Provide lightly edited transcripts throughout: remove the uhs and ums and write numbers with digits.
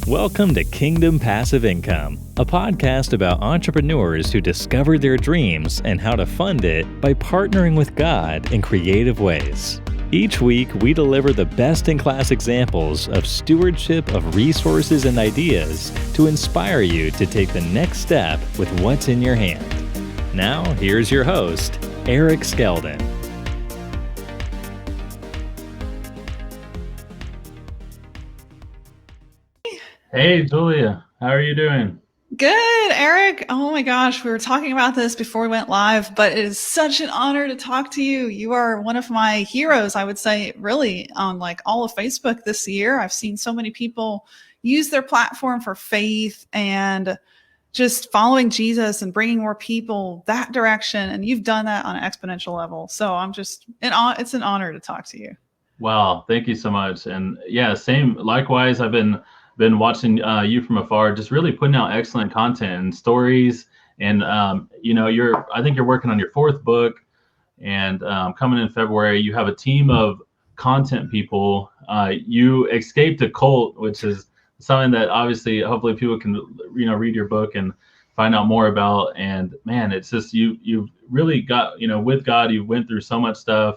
Welcome to Kingdom Passive Income, a podcast about entrepreneurs who discover their dreams and how to fund it by partnering with God in creative ways. Each week, we deliver the best-in-class examples of stewardship of resources and ideas to inspire you to take the next step with what's in your hand. Now, here's your host, Eric Skeldon. Hey, Julia, how are you doing? Good, Eric. Oh my gosh, we were talking about this before we went live, but it is such an honor to talk to you. You are one of my heroes, I would say, really, on like all of Facebook this year. I've seen so many people use their platform for faith and just following Jesus and bringing more people that direction. And you've done that on an exponential level. So it's an honor to talk to you. Wow, thank you so much. And yeah, same. Likewise, I've been watching you from afar, just really putting out excellent content and stories. And I think you're working on your fourth book, and coming in February, you have a team of content people. You escaped a cult, which is something that obviously, hopefully, people can read your book and find out more about. And man, it's just you've really got with God, you went through so much stuff.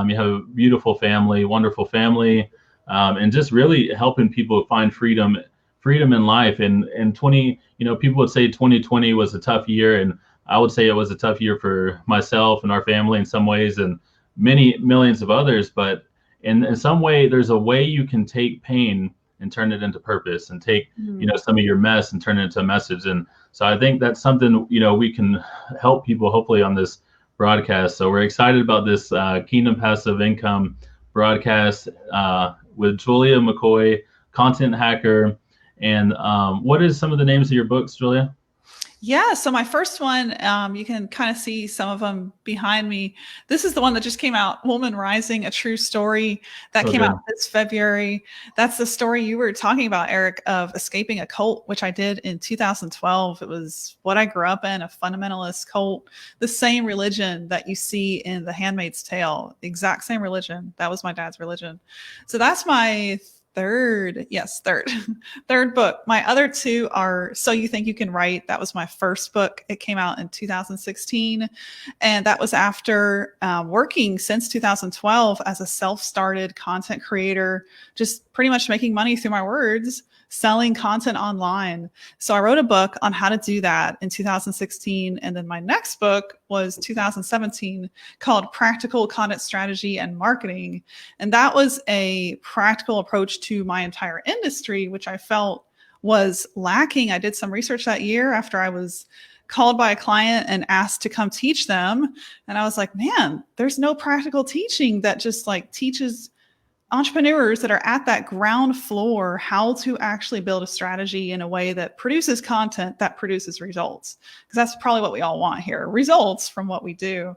You have a beautiful family, wonderful family, and just really helping people find freedom in life. And 20, people would say 2020 was a tough year, and I would say it was a tough year for myself and our family in some ways, and many millions of others. But in some way, there's a way you can take pain and turn it into purpose, and take some of your mess and turn it into a message. And so I think that's something we can help people hopefully on this broadcast. So we're excited about this Kingdom Passive Income broadcast with Julia McCoy, content hacker. And what is some of the names of your books, Julia? Yeah, so my first one, you can kind of see some of them behind me. This is the one that just came out, Woman Rising, A True Story. That came out this February. That's the story you were talking about, Eric, of escaping a cult, which I did in 2012. It was what I grew up in, a fundamentalist cult, the same religion that you see in The Handmaid's Tale, the exact same religion. That was my dad's religion. So that's my third book. My other two are So You Think You Can Write. That was my first book. It came out in 2016. And that was after working since 2012 as a self-started content creator, just pretty much making money through my words, selling content online. So I wrote a book on how to do that in 2016. And then my next book was 2017, called Practical Content Strategy and Marketing. And that was a practical approach to my entire industry, which I felt was lacking. I did some research that year after I was called by a client and asked to come teach them. And I was like, man, there's no practical teaching that just like teaches entrepreneurs that are at that ground floor how to actually build a strategy in a way that produces content that produces results. Because that's probably what we all want here, results from what we do.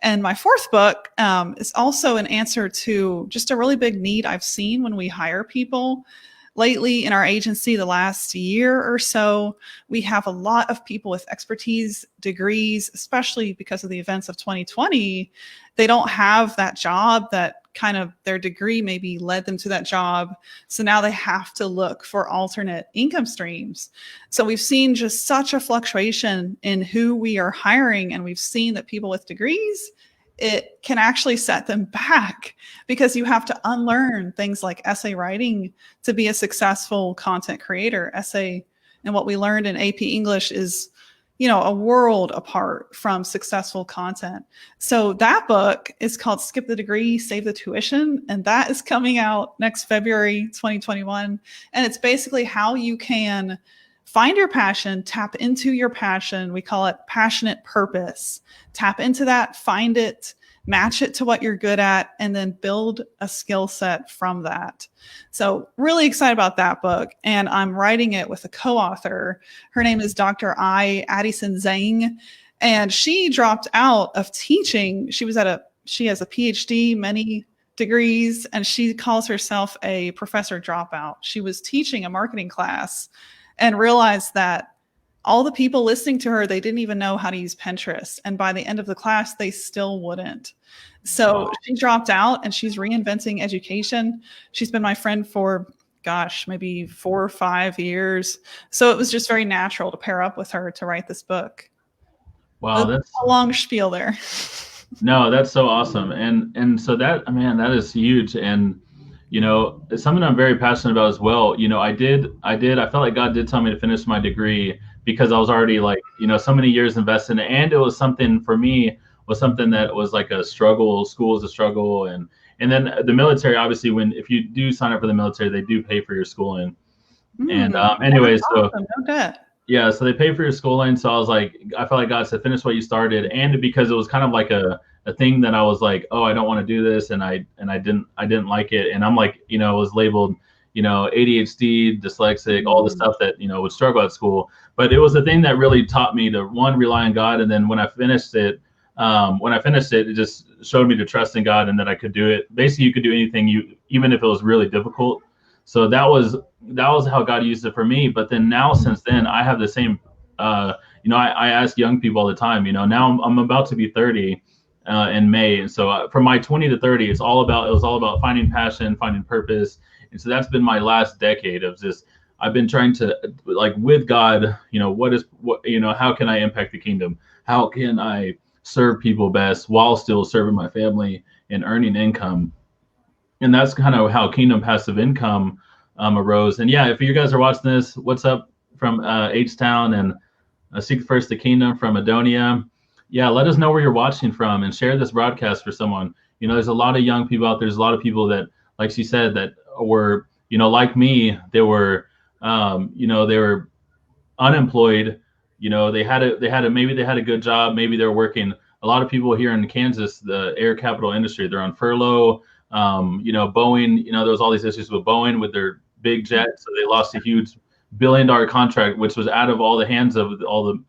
And my fourth book is also an answer to just a really big need I've seen when we hire people. Lately in our agency, the last year or so, we have a lot of people with expertise, degrees, especially because of the events of 2020. They don't have that job that kind of their degree maybe led them to that job. So now they have to look for alternate income streams. So we've seen just such a fluctuation in who we are hiring. And we've seen that people with degrees, it can actually set them back because you have to unlearn things like essay writing to be a successful content creator. Essay and what we learned in AP English is, a world apart from successful content. So that book is called Skip the Degree, Save the Tuition. And that is coming out next February, 2021. And it's basically how you can find your passion, tap into your passion. We call it passionate purpose. Tap into that, find it, match it to what you're good at, and then build a skill set from that. So really excited about that book. And I'm writing it with a co-author. Her name is Dr. Addison Zhang. And she dropped out of teaching. She has a PhD, many degrees, and she calls herself a professor dropout. She was teaching a marketing class and realized that all the people listening to her, they didn't even know how to use Pinterest. And by the end of the class, they still wouldn't. So she dropped out and she's reinventing education. She's been my friend for gosh, maybe 4 or 5 years. So it was just very natural to pair up with her to write this book. Wow, That's a long spiel there. No, that's so awesome. And so that, man, that is huge. And it's something I'm very passionate about as well. I felt like God did tell me to finish my degree because I was already like, so many years invested in it. And it was something for me, was something that was like a struggle. School is a struggle. And then the military, obviously, if you do sign up for the military, they do pay for your schooling. And anyways, awesome. No debt. Yeah, so they pay for your schooling. So I was like, I felt like God said, finish what you started. And because it was kind of like a thing that I was like, oh, I don't want to do this. And I didn't like it. And I'm like, it was labeled, ADHD, dyslexic, all the stuff that, would struggle at school. But it was a thing that really taught me to, one, rely on God. And then when I finished it, it just showed me to trust in God and that I could do it. Basically, you could do anything, even if it was really difficult. So that was how God used it for me. But then now, since then, I have the same, I ask young people all the time, now I'm about to be 30 in May. And so from my 20 to 30, it was all about finding passion, finding purpose. And so that's been my last decade of just, I've been trying to, like, with God, how can I impact the kingdom? How can I serve people best while still serving my family and earning income? And that's kind of how Kingdom Passive Income arose. And yeah, if you guys are watching this, what's up from H-Town and Seek First the Kingdom from Adonia? Yeah, let us know where you're watching from and share this broadcast for someone. There's a lot of young people out there. There's a lot of people that, like she said, that were, like me, they were, they were unemployed. Maybe they had a good job. Maybe they're working. A lot of people here in Kansas, the air capital industry, they're on furlough. Boeing, there was all these issues with Boeing with their big jet. So they lost a huge $1 billion contract, which was out of all the hands of all the,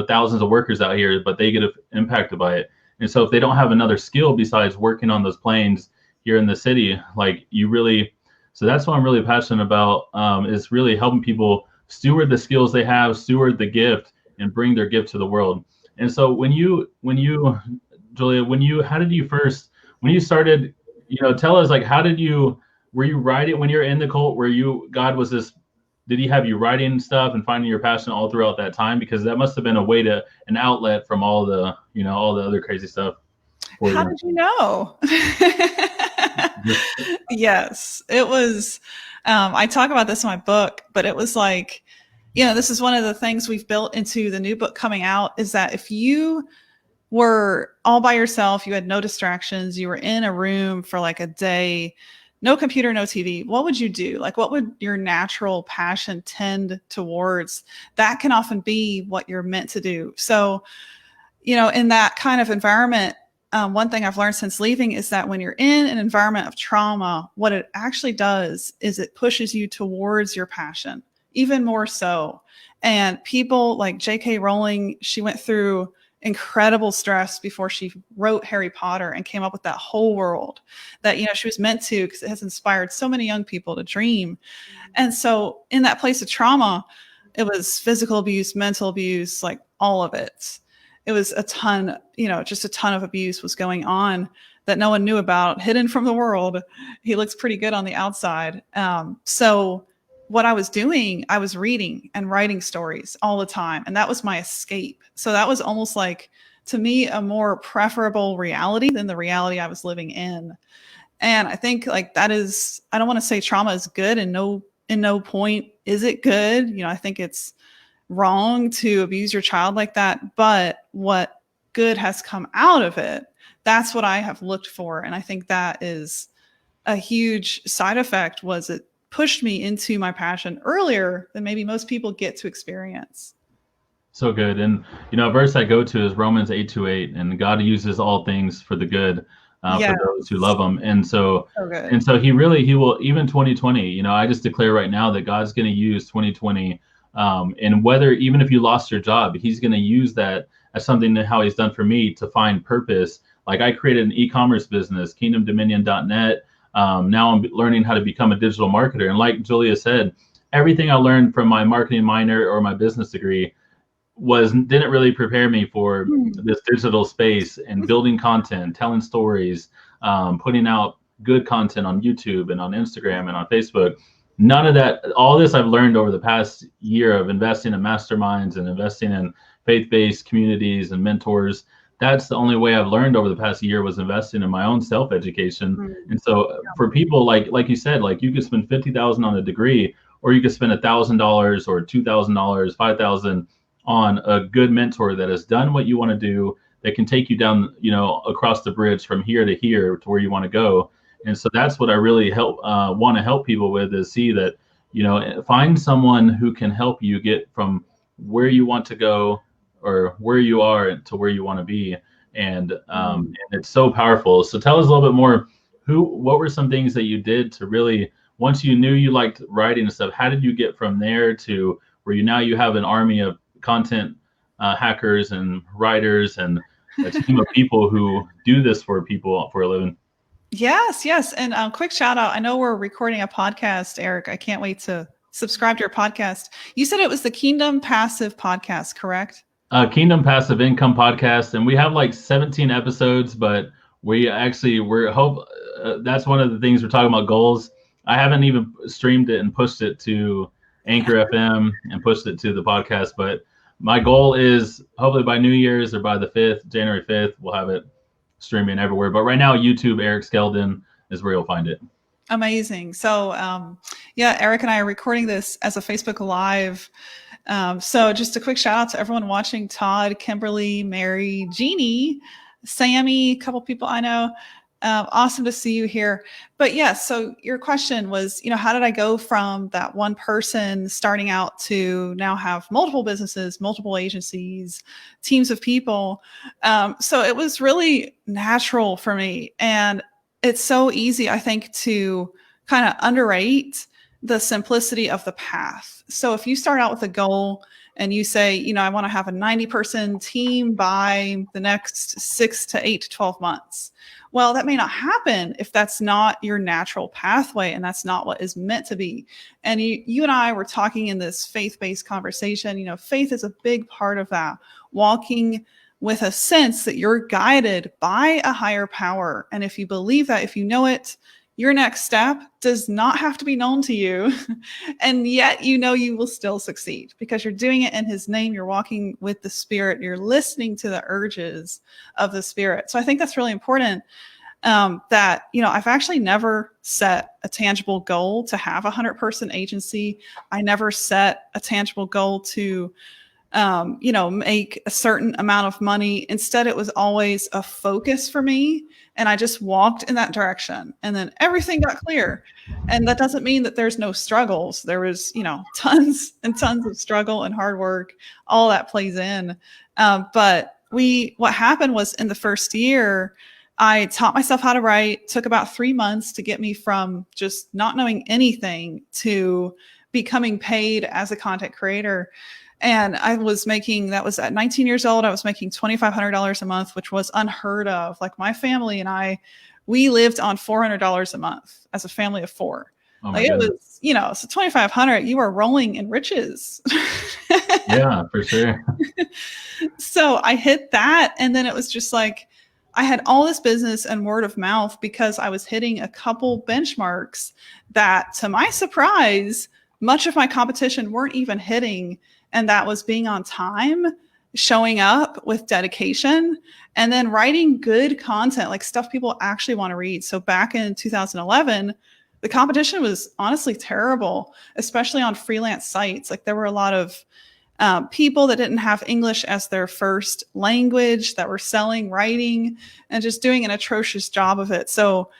thousands of workers out here, but they get impacted by it. And so if they don't have another skill besides working on those planes here in the city, so that's what I'm really passionate about, is really helping people steward the skills they have, steward the gift, and bring their gift to the world. And so when you, Julia, when you started, tell us, like, were you writing when you're in the cult? Did he have you writing stuff and finding your passion all throughout that time? Because that must have been an outlet from all the other crazy stuff. How did you know? Yes, it was. I talk about this in my book, but it was like, this is one of the things we've built into the new book coming out, is that if you were all by yourself, you had no distractions, you were in a room for like a day, no computer, no TV, what would you do? Like, what would your natural passion tend towards? That can often be what you're meant to do. So, in that kind of environment, one thing I've learned since leaving is that when you're in an environment of trauma, what it actually does is it pushes you towards your passion, even more so. And people like J.K. Rowling, she went through incredible stress before she wrote Harry Potter and came up with that whole world that, she was meant to, because it has inspired so many young people to dream. And so in that place of trauma, it was physical abuse, mental abuse, like all of it. It was a ton, just a ton of abuse was going on that no one knew about, hidden from the world. He looks pretty good on the outside. So what I was doing, I was reading and writing stories all the time. And that was my escape. So that was almost like, to me, a more preferable reality than the reality I was living in. And I think like that is, I don't want to say trauma is good, and in no point is it good. I think it's wrong to abuse your child like that. But what good has come out of it, that's what I have looked for. And I think that is a huge side effect, was it pushed me into my passion earlier than maybe most people get to experience. So good. And, a verse I go to is Romans 8:28, and God uses all things for the good for those who love him. And so he will, even 2020, I just declare right now that God's going to use 2020. And even if you lost your job, he's going to use that as something that how he's done for me to find purpose. Like, I created an e-commerce business, kingdomdominion.net. Now I'm learning how to become a digital marketer. And like Julia said, everything I learned from my marketing minor or my business degree didn't really prepare me for this digital space and building content, telling stories, putting out good content on YouTube and on Instagram and on Facebook. none of that, all this I've learned over the past year of investing in masterminds and investing in faith-based communities and mentors. That's the only way I've learned over the past year, was investing in my own self-education. Mm-hmm. And so for people like you said, like you could spend $50,000 on a degree, or you could spend $1,000 or $2,000, $5,000 on a good mentor that has done what you want to do, that can take you down, across the bridge from here to here to where you want to go. And so that's what I really want to help people with, is see that, find someone who can help you get from where you want to go, or where you are, to where you want to be. And it's so powerful. So tell us a little bit more. What were some things that you did to really, once you knew you liked writing and stuff, how did you get from there to where you have an army of content hackers and writers and a team of people who do this for people for a living? Yes. And quick shout out. I know we're recording a podcast, Eric. I can't wait to subscribe to your podcast. You said it was the Kingdom Passive Podcast, correct? Kingdom Passive Income Podcast. And we have like 17 episodes, but that's one of the things we're talking about, goals. I haven't even streamed it and pushed it to Anchor FM and pushed it to the podcast, but my goal is hopefully by New Year's or by the 5th, January 5th, we'll have it streaming everywhere. But right now, YouTube, Eric Skeldon is where you'll find it. Amazing. So Eric and I are recording this as a Facebook Live. So just a quick shout out to everyone watching: Todd, Kimberly, Mary, Jeannie, Sammy, a couple people I know. Awesome to see you here. But yes, so your question was, how did I go from that one person starting out to now have multiple businesses, multiple agencies, teams of people? So it was really natural for me. And it's so easy, I think, to kind of underrate the simplicity of the path. So if you start out with a goal and you say, I want to have a 90-person team by the next 6 to 8 to 12 months. Well, that may not happen if that's not your natural pathway, and that's not what is meant to be. And you and I were talking in this faith-based conversation. Faith is a big part of that, walking with a sense that you're guided by a higher power. And if you believe that, if you know it, your next step does not have to be known to you. And yet, you will still succeed because you're doing it in his name. You're walking with the Spirit. You're listening to the urges of the Spirit. So I think that's really important, that, I've actually never set a tangible goal to have a 100-person agency. I never set a tangible goal to, make a certain amount of money. Instead, it was always a focus for me. And I just walked in that direction, and then everything got clear. And that doesn't mean that there's no struggles. There was, tons and tons of struggle and hard work. All that plays in. But what happened was, in the first year, I taught myself how to write. Took about 3 months to get me from just not knowing anything to becoming paid as a content creator. And that was at 19 years old. I was making $2,500 a month, which was unheard of. Like, my family and we lived on $400 a month as a family of 4. Oh my goodness. It was, so 2,500, you are rolling in riches. Yeah, for sure. So I hit that. And then it was just like, I had all this business and word of mouth because I was hitting a couple benchmarks that, to my surprise, much of my competition weren't even hitting. And that was being on time, showing up with dedication, and then writing good content, like stuff people actually want to read. So back in 2011, the competition was honestly terrible, especially on freelance sites. Like, there were a lot of people that didn't have English as their first language that were selling, writing, and just doing an atrocious job of it. So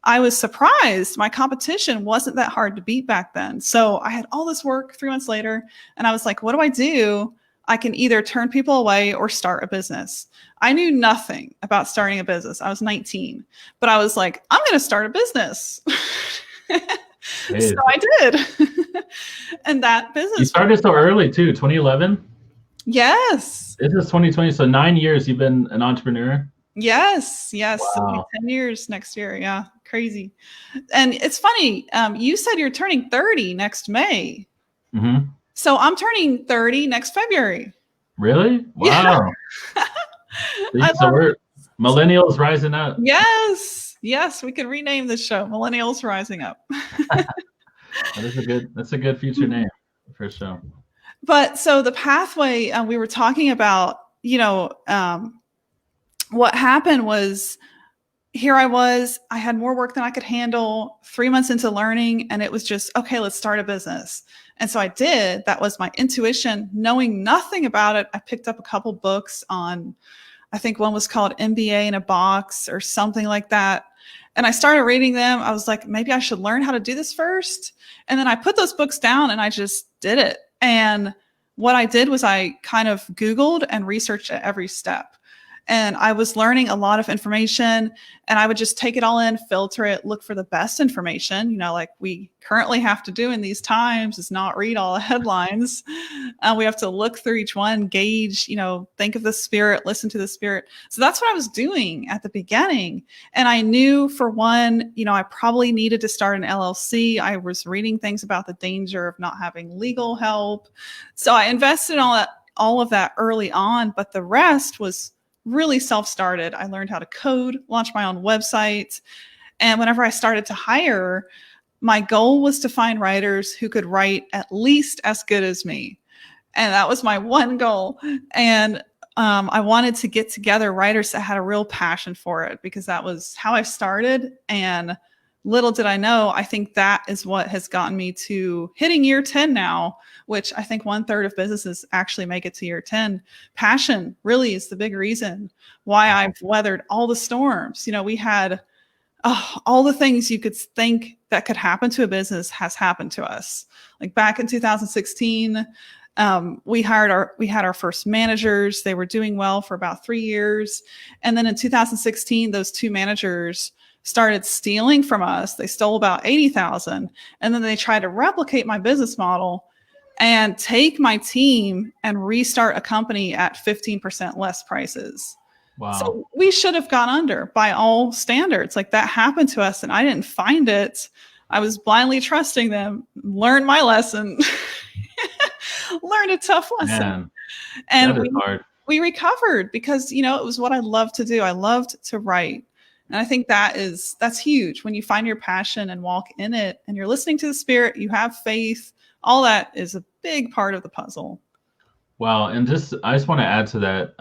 I was surprised my competition wasn't that hard to beat back then. So I had all this work 3 months later, and I was like, what do I do? I can either turn people away or start a business. I knew nothing about starting a business. I was 19, but I was like, I'm going to start a business. So I did. And that business. You started so early too, 2011? Yes. This is 2020. So 9 years you've been an entrepreneur? Yes. Wow. 10 years next year. Yeah. Crazy. And it's funny. You said you're turning 30 next May. Mm-hmm. So I'm turning 30 next February. Really? Wow. Yeah. So we're millennials rising up. Yes. We could rename this show Millennials Rising Up. That's a good future name for sure. But so the pathway we were talking about, what happened was, here I had more work than I could handle, 3 months into learning, and it was just, okay, let's start a business. And so I did. That was my intuition, knowing nothing about it. I picked up a couple books on, I think one was called MBA in a Box or something like that. And I started reading them. I was like, maybe I should learn how to do this first. And then I put those books down and I just did it. And what I did was I kind of Googled and researched at every step. And I was learning a lot of information, and I would just take it all in, filter it, look for the best information, like we currently have to do in these times, is not read all the headlines. We have to look through each one, gauge, think of the spirit, listen to the spirit. So that's what I was doing at the beginning. And I knew, for one, I probably needed to start an LLC. I was reading things about the danger of not having legal help. So I invested in all of that early on, but the rest was really self-started. I learned how to code, launch my own website. And whenever I started to hire, my goal was to find writers who could write at least as good as me. And that was my one goal. And I wanted to get together writers that had a real passion for it, because that was how I started. And little did I know, I think that is what has gotten me to hitting year 10 now, which I think 1/3 of businesses actually make it to year 10. Passion really is the big reason why I've weathered all the storms. We had all the things you could think that could happen to a business has happened to us. Like back in 2016, we had our first managers. They were doing well for about 3 years. And then in 2016, those 2 managers started stealing from us. They stole about $80,000. And then they tried to replicate my business model and take my team and restart a company at 15% less prices. Wow. So we should have gone under by all standards. Like, that happened to us and I didn't find it. I was blindly trusting them, learned my lesson, learned a tough lesson. Man, and we recovered because, it was what I loved to do. I loved to write. And I think that's huge. When you find your passion and walk in it and you're listening to the spirit, you have faith, all that is a big part of the puzzle. Wow. And I just want to add to that,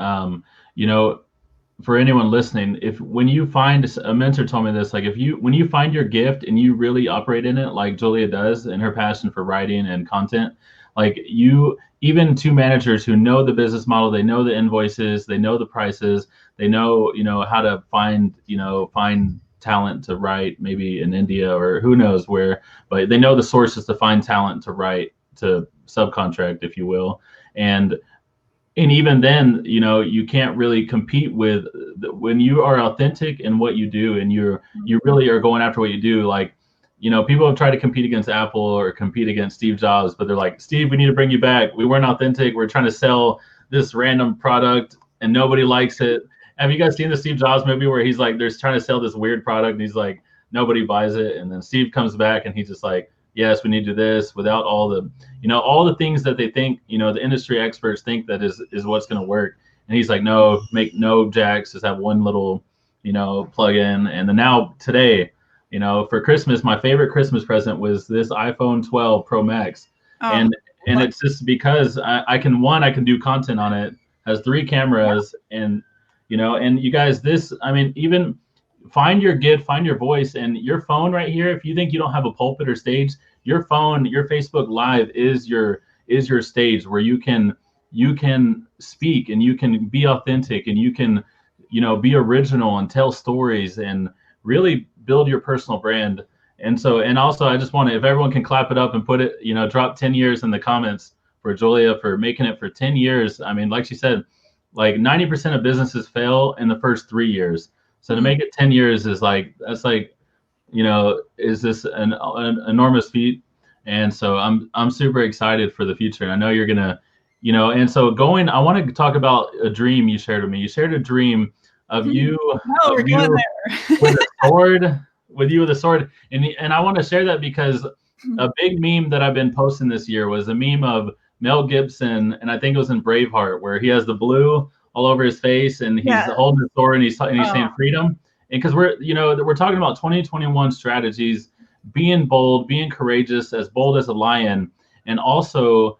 for anyone listening, when you find, a mentor told me this, like when you find your gift and you really operate in it, like Julia does, and her passion for writing and content, like even 2 managers who know the business model, they know the invoices, they know the prices, they know, how to find talent to write, maybe in India or who knows where, but they know the sources to find talent to write, to subcontract, if you will. And even then, you can't really compete with when you are authentic in what you do and you really are going after what you do. Like, people have tried to compete against Apple or compete against Steve Jobs, but they're like, Steve, we need to bring you back. We weren't authentic. We're trying to sell this random product and nobody likes it. Have you guys seen the Steve Jobs movie where he's like, they're trying to sell this weird product and he's like, nobody buys it. And then Steve comes back and he's just like, yes, we need to do this, without all the things that they think, the industry experts think that is what's going to work. And he's like, no, make no jacks, just have one little, plug in. And then now today, for Christmas, my favorite Christmas present was this iPhone 12 Pro Max. And it's just because I can do content on it, has 3 cameras, and you guys, even find your gift, find your voice, and your phone right here. If you think you don't have a pulpit or stage, your phone, your Facebook Live is your stage where you can speak and you can be authentic and you can, be original and tell stories and really build your personal brand. And also I just want to, if everyone can clap it up and put it, drop 10 years in the comments for Julia for making it for 10 years. I mean, like she said, like 90% of businesses fail in the first 3 years. So to make it 10 years is is this an enormous feat. And so I'm super excited for the future. And I know you're gonna, and so I want to talk about a dream you shared with me. You shared a dream of you, with a sword, and I want to share that because a big meme that I've been posting this year was a meme of Mel Gibson, and I think it was in Braveheart, where he has the blue all over his face and he's holding the sword and he's saying freedom. And because we're talking about 2021 strategies, being bold, being courageous, as bold as a lion, and also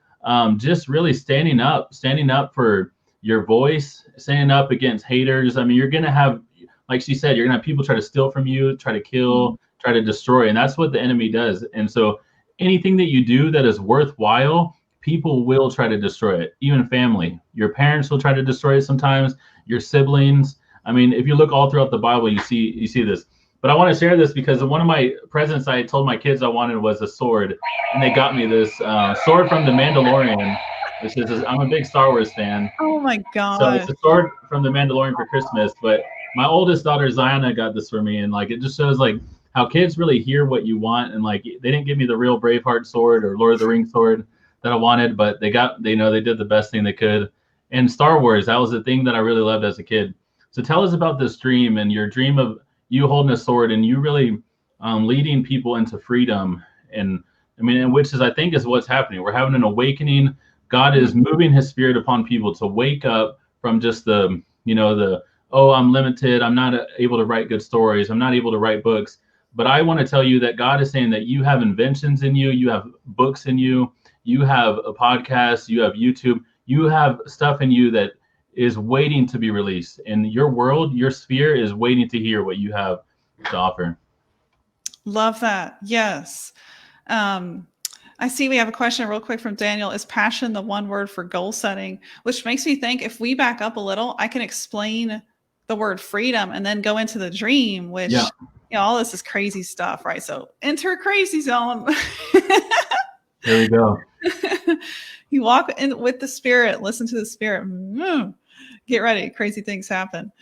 just really standing up for your voice, standing up against haters. I mean, you're going to have, like she said, you're going to have people try to steal from you, try to kill, try to destroy. And that's what the enemy does. And so anything that you do that is worthwhile, people will try to destroy it. Even family, your parents will try to destroy it sometimes, your siblings. I mean, if you look all throughout the Bible, you see this. But I want to share this because one of my presents I told my kids I wanted was a sword, and they got me this sword from The Mandalorian, which is, I'm a big Star Wars fan. Oh my God. So it's a sword from The Mandalorian for Christmas. But my oldest daughter, Ziona, got this for me. And like, it just shows like how kids really hear what you want. And like, they didn't give me the real Braveheart sword or Lord of the Rings sword that I wanted, but they did the best thing they could. And Star Wars, that was the thing that I really loved as a kid. So tell us about this dream and your dream of you holding a sword and you really leading people into freedom. And I mean, which is, I think, is what's happening. We're having an awakening. God is moving his spirit upon people to wake up from just the, oh, I'm limited, I'm not able to write good stories, I'm not able to write books. But I want to tell you that God is saying that you have inventions in you, you have books in you, you have a podcast, you have YouTube, you have stuff in you that is waiting to be released. And your world, your sphere is waiting to hear what you have to offer. Love that. Yes. I see we have a question real quick from Daniel. Is passion the one word for goal setting? Which makes me think, if we back up a little, I can explain the word freedom and then go into the dream, which, all this is crazy stuff, right? So enter crazy zone. There we go. You walk in with the spirit, listen to the spirit. Get ready. Crazy things happen.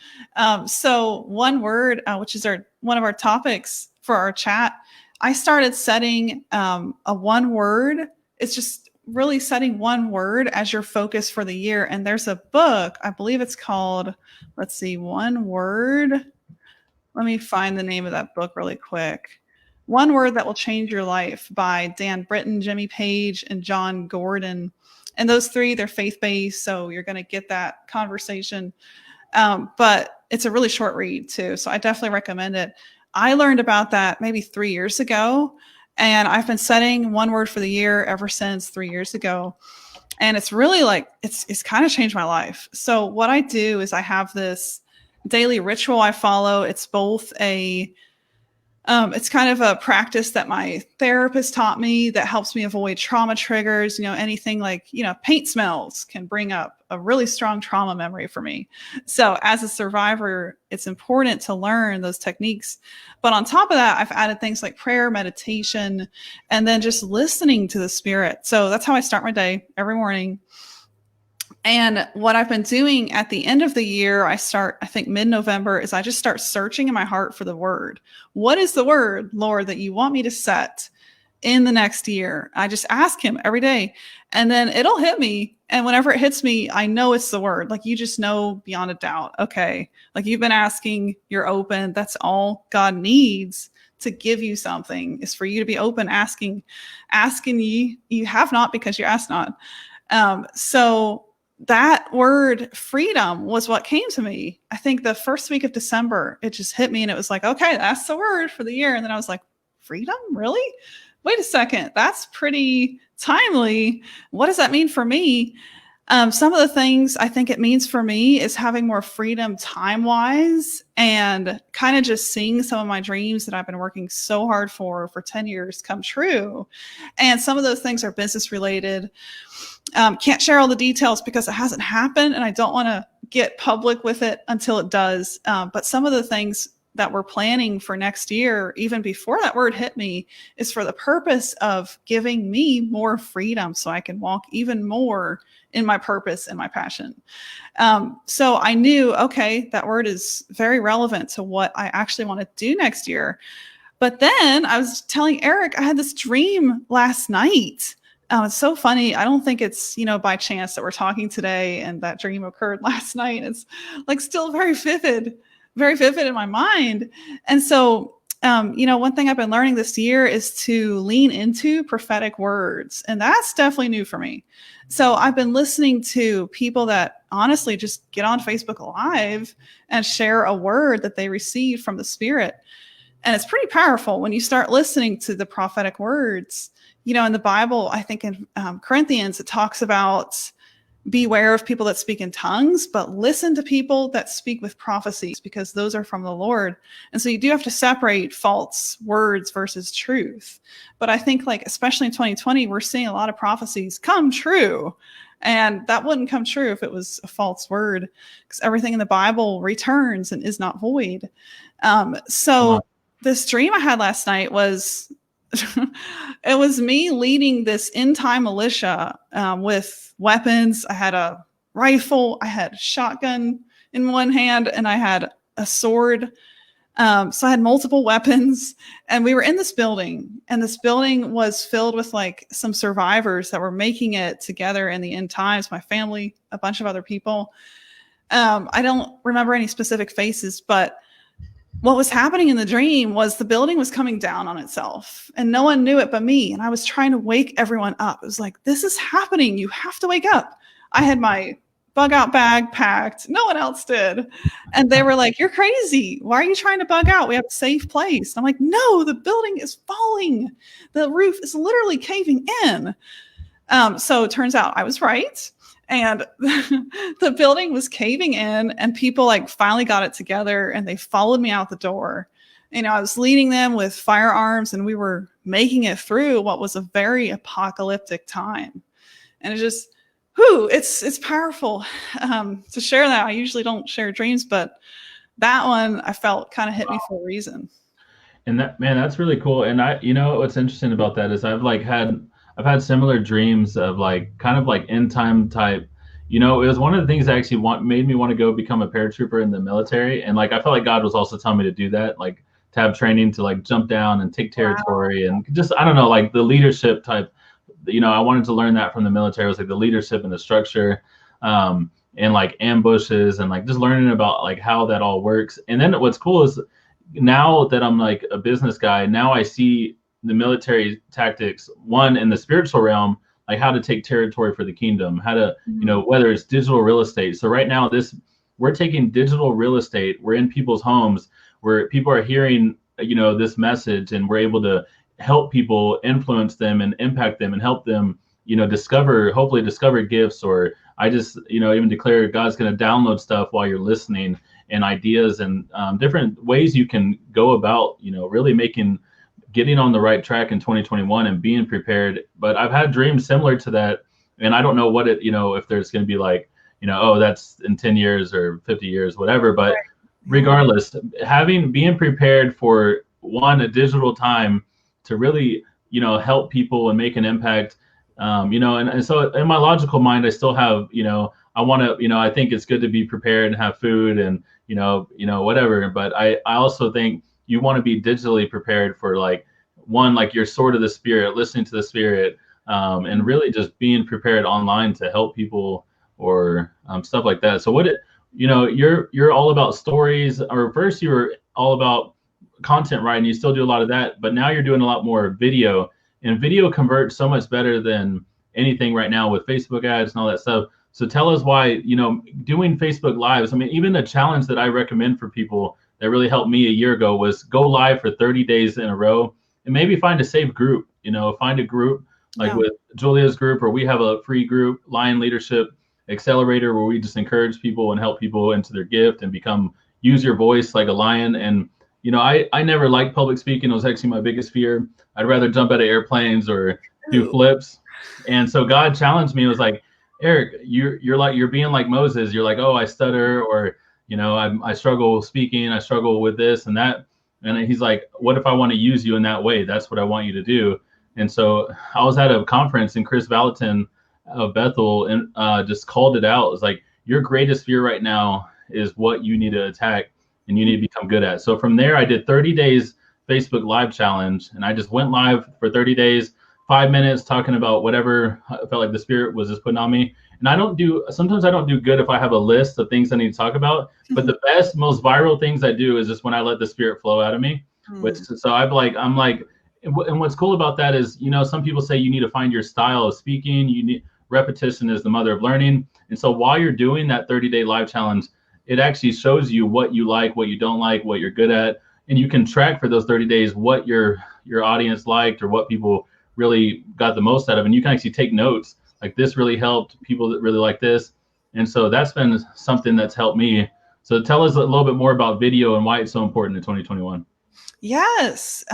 So one word, which is one of our topics for our chat, I started setting a one word. It's just really setting one word as your focus for the year. And there's a book, I believe it's called, One Word. Let me find the name of that book really quick. One Word That Will Change Your Life by Dan Britton, Jimmy Page, and John Gordon. And those three, they're faith-based, so you're going to get that conversation. But it's a really short read too, so I definitely recommend it. I learned about that maybe 3 years ago, and I've been setting one word for the year ever since 3 years ago. And it's really like, it's kind of changed my life. So what I do is I have this daily ritual I follow. It's both it's kind of a practice that my therapist taught me that helps me avoid trauma triggers. Anything like, paint smells can bring up a really strong trauma memory for me. So as a survivor, it's important to learn those techniques. But on top of that, I've added things like prayer, meditation, and then just listening to the spirit. So that's how I start my day every morning. And what I've been doing at the end of the year, I think mid-November, is I just start searching in my heart for the word. What is the word, Lord, that you want me to set in the next year? I just ask him every day, and then it'll hit me. And whenever it hits me, I know it's the word. Like, you just know beyond a doubt. Okay. Like, you've been asking, you're open. That's all God needs to give you something, is for you to be open, asking ye, you have not because you ask not. So that word freedom was what came to me. I think the first week of December, it just hit me, and it was like, okay, that's the word for the year. And then I was like, freedom? Really? Wait a second. That's pretty timely. What does that mean for me? Some of the things I think it means for me is having more freedom time-wise, and kind of just seeing some of my dreams that I've been working so hard for 10 years come true. And some of those things are business related. Can't share all the details because it hasn't happened, and I don't want to get public with it until it does. But some of the things that we're planning for next year, even before that word hit me, is for the purpose of giving me more freedom so I can walk even more in my purpose and my passion. So I knew, okay, that word is very relevant to what I actually want to do next year. But then I was telling Eric, I had this dream last night. It's so funny. I don't think it's, by chance that we're talking today and that dream occurred last night. It's like still very vivid in my mind. And so, one thing I've been learning this year is to lean into prophetic words. And that's definitely new for me. So I've been listening to people that honestly just get on Facebook Live and share a word that they received from the Spirit. And it's pretty powerful when you start listening to the prophetic words. You know, in the Bible, I think in Corinthians, it talks about beware of people that speak in tongues, but listen to people that speak with prophecies, because those are from the Lord. And so you do have to separate false words versus truth. But I think, like, especially in 2020, we're seeing a lot of prophecies come true. And that wouldn't come true if it was a false word, because everything in the Bible returns and is not void. So this dream I had last night was it was me leading this end time militia with weapons. I had a rifle, I had a shotgun in one hand, and I had a sword. So I had multiple weapons, and we were in this building, and this building was filled with like some survivors that were making it together in the end times. My family, a bunch of other people. I don't remember any specific faces, but what was happening in the dream was the building was coming down on itself, and no one knew it but me. And I was trying to wake everyone up. It was like, this is happening. You have to wake up. I had my bug out bag packed. No one else did. And they were like, you're crazy. Why are you trying to bug out? We have a safe place. And I'm like, no, the building is falling. The roof is literally caving in. So it turns out I was right. And the building was caving in, and people like finally got it together, and they followed me out the door. You know, I was leading them with firearms, and we were making it through what was a very apocalyptic time. And it just, it's powerful to share that. I usually don't share dreams, but that one I felt kind of hit me for a reason. And that, man, that's really cool. And what's interesting about that is I've had similar dreams of like kind of like end time type. You know, it was one of the things that actually made me want to go become a paratrooper in the military. And like I felt like God was also telling me to do that, like to have training to like jump down and take territory. And just, I don't know, like the leadership type. You know, I wanted to learn that from the military. It was like the leadership and the structure, and like ambushes, and like just learning about like how that all works. And then what's cool is now that I'm like a business guy, now I see the military tactics, one in the spiritual realm, like how to take territory for the kingdom, how to, you know, whether it's digital real estate. So right now we're taking digital real estate. We're in people's homes where people are hearing, you know, this message, and we're able to help people, influence them and impact them and help them, you know, hopefully discover gifts. Or I just, you know, even declare God's going to download stuff while you're listening, and ideas and different ways you can go about, you know, really getting on the right track in 2021 and being prepared. But I've had dreams similar to that, and I don't know what it, you know, if there's going to be like, you know, oh, that's in 10 years or 50 years, whatever. But regardless, being prepared for a digital time to really, you know, help people and make an impact, you know, and so in my logical mind, I still have, you know, I want to, you know, I think it's good to be prepared and have food and, you know, whatever. But I also think you want to be digitally prepared for like your sword of the spirit, listening to the spirit, and really just being prepared online to help people or stuff like that. So you're all about stories, or first you were all about content writing. You still do a lot of that, but now you're doing a lot more video, and video converts so much better than anything right now with Facebook ads and all that stuff. So tell us why, you know, doing Facebook Lives. I mean, even a challenge that I recommend for people that really helped me a year ago was go live for 30 days in a row, and maybe find a safe group, you know, find a group like with Julia's group, or we have a free group, Lion Leadership Accelerator, where we just encourage people and help people into their gift and use your voice like a lion. And, you know, I never liked public speaking. It was actually my biggest fear. I'd rather jump out of airplanes or do flips. And so God challenged me. It was like, Eric, you're being like Moses. You're like, oh, I stutter, or, you know, I struggle speaking. I struggle with this and that. And he's like, what if I want to use you in that way? That's what I want you to do. And so I was at a conference, and Chris Valentin of Bethel and just called it out. It's like, your greatest fear right now is what you need to attack and you need to become good at. So from there, I did 30 days Facebook Live challenge, and I just went live for 30 days, 5 minutes talking about whatever I felt like the Spirit was just putting on me. And sometimes I don't do good if I have a list of things I need to talk about, but the best, most viral things I do is just when I let the Spirit flow out of me. So I'm like, and what's cool about that is, you know, some people say you need to find your style of speaking. Repetition is the mother of learning. And so while you're doing that 30-day live challenge, it actually shows you what you like, what you don't like, what you're good at. and you can track for those 30 days what your audience liked or what people really got the most out of, and you can actually take notes, like this really helped people that really like this. And so that's been something that's helped me. So tell us a little bit more about video and why it's so important in 2021. Yes.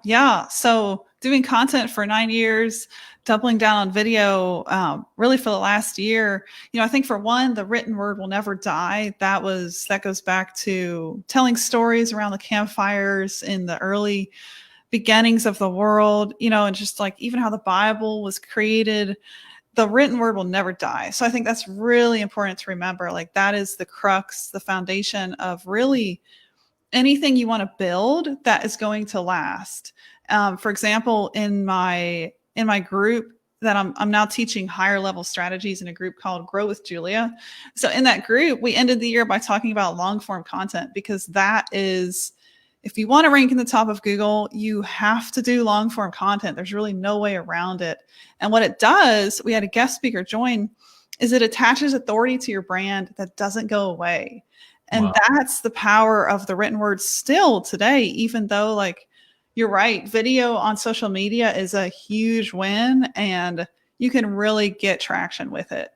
Yeah. So doing content for 9 years, doubling down on video, really for the last year. I think for one, the written word will never die. That goes back to telling stories around the campfires in the early beginnings of the world, and just like even how the Bible was created. The written word will never die. So I think that's really important to remember. Like that is the crux, the foundation of really anything you want to build that is going to last. For example, in my group that I'm now teaching higher level strategies in a group called Grow with Julia. So in that group, we ended the year by talking about long form content, because that is, if you want to rank in the top of Google, you have to do long form content. There's really no way around it. And what it does, we had a guest speaker join, is it attaches authority to your brand that doesn't go away. And Wow. That's the power of the written word still today, even though, like, you're right, video on social media is a huge win and you can really get traction with it.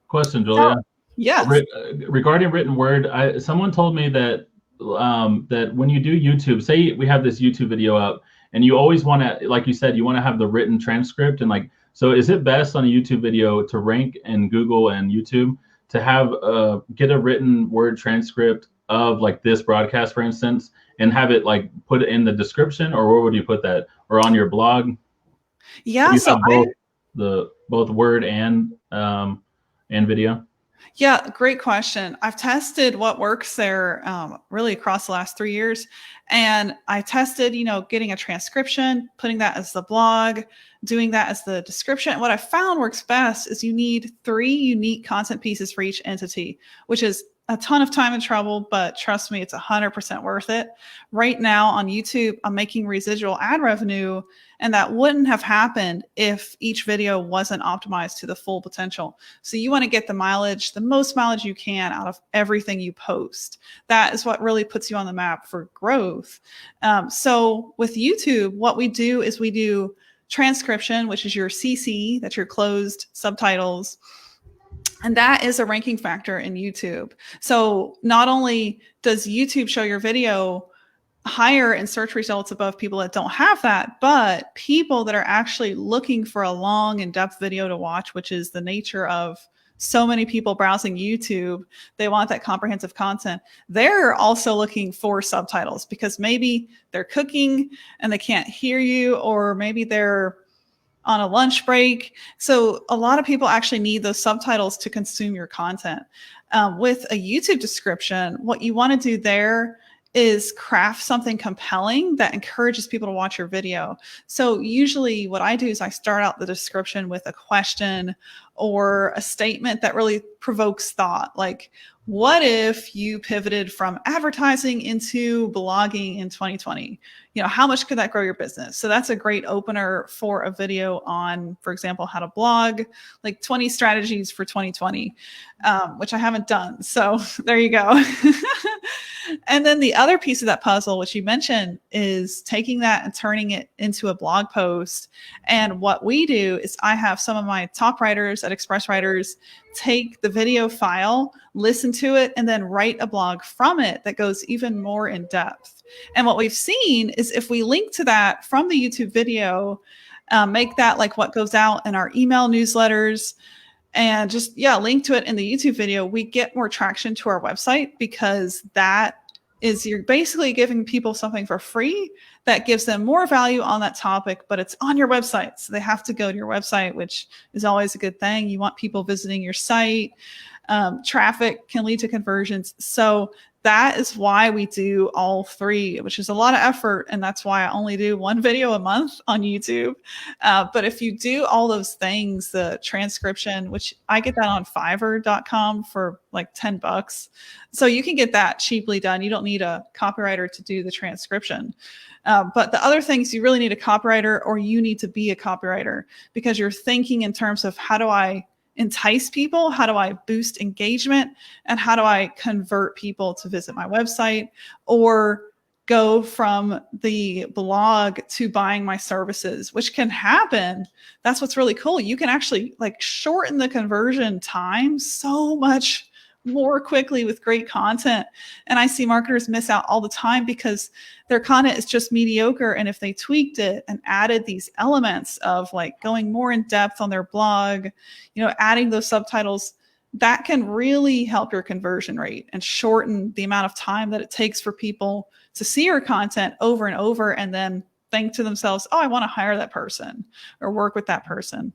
Question, Julia. Yes. Regarding written word, someone told me that that when you do YouTube, say we have this YouTube video up, and you always want to, like you said, you want to have the written transcript, and like, so is it best on a YouTube video to rank in Google and YouTube to have get a written word transcript of like this broadcast, for instance, and have it like put it in the description, or where would you put that, or on your blog? Yeah, so both word and video. Yeah, great question. I've tested what works there really across the last 3 years. And I tested, getting a transcription, putting that as the blog, doing that as the description. What I found works best is you need 3 unique content pieces for each entity, which is a ton of time and trouble, but trust me, it's 100% worth it. Right now on YouTube, I'm making residual ad revenue, and that wouldn't have happened if each video wasn't optimized to the full potential. So you want to get the most mileage you can out of everything you post. That is what really puts you on the map for growth. So with YouTube, what we do is we do transcription, which is your CC, that's your closed subtitles. And that is a ranking factor in YouTube. So not only does YouTube show your video higher in search results above people that don't have that, but people that are actually looking for a long in-depth video to watch, which is the nature of so many people browsing YouTube, they want that comprehensive content. They're also looking for subtitles because maybe they're cooking and they can't hear you, or maybe they're on a lunch break. So a lot of people actually need those subtitles to consume your content. With a YouTube description, what you want to do there is craft something compelling that encourages people to watch your video. So usually what I do is I start out the description with a question or a statement that really provokes thought. Like, what if you pivoted from advertising into blogging in 2020? How much could that grow your business? So that's a great opener for a video on, for example, how to blog, like 20 strategies for 2020, which I haven't done. So there you go. And then the other piece of that puzzle, which you mentioned, is taking that and turning it into a blog post. And what we do is I have some of my top writers at Express Writers take the video file, listen to it, and then write a blog from it that goes even more in depth. And what we've seen is if we link to that from the YouTube video, make that like what goes out in our email newsletters, and just, link to it in the YouTube video, we get more traction to our website, because that is, you're basically giving people something for free that gives them more value on that topic, but it's on your website. So they have to go to your website, which is always a good thing. You want people visiting your site. Traffic can lead to conversions. So that is why we do all 3, which is a lot of effort. And that's why I only do 1 video a month on YouTube. But if you do all those things, the transcription, which I get that on Fiverr.com for like $10. So you can get that cheaply done. You don't need a copywriter to do the transcription. But the other things, you really need a copywriter, or you need to be a copywriter, because you're thinking in terms of, how do I entice people? How do I boost engagement? And how do I convert people to visit my website? Or go from the blog to buying my services, which can happen. That's what's really cool. You can actually like shorten the conversion time so much more quickly with great content. And I see marketers miss out all the time because their content is just mediocre. And if they tweaked it and added these elements of like going more in depth on their blog, adding those subtitles, that can really help your conversion rate and shorten the amount of time that it takes for people to see your content over and over and then think to themselves, oh, I want to hire that person or work with that person.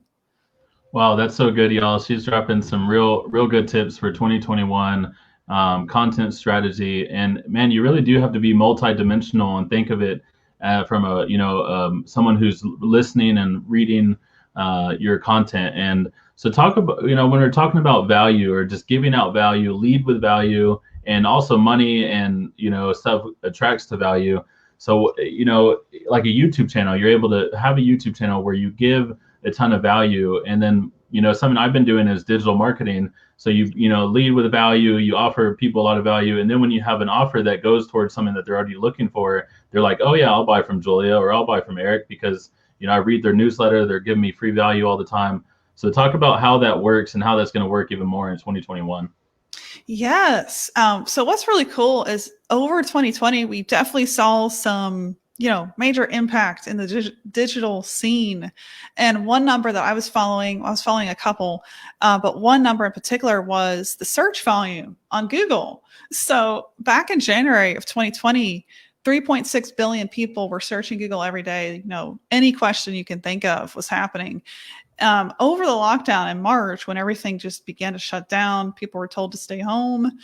Wow, that's so good, y'all. She's dropping some real good tips for 2021 content strategy. And man, you really do have to be multidimensional and think of it from a someone who's listening and reading your content. And so talk about when we're talking about value or just giving out value, lead with value, and also money and stuff attracts to value. So like a YouTube channel, you're able to have a YouTube channel where you give a ton of value. And then, something I've been doing is digital marketing. So you lead with value, you offer people a lot of value. And then when you have an offer that goes towards something that they're already looking for, they're like, oh yeah, I'll buy from Julia or I'll buy from Eric because, I read their newsletter, they're giving me free value all the time. So talk about how that works and how that's going to work even more in 2021. Yes. So what's really cool is over 2020, we definitely saw some major impact in the digital scene. And one number that I was following a couple, but one number in particular was the search volume on Google. So back in January of 2020, 3.6 billion people were searching Google every day. Any question you can think of was happening. Over the lockdown in March, when everything just began to shut down, people were told to stay home.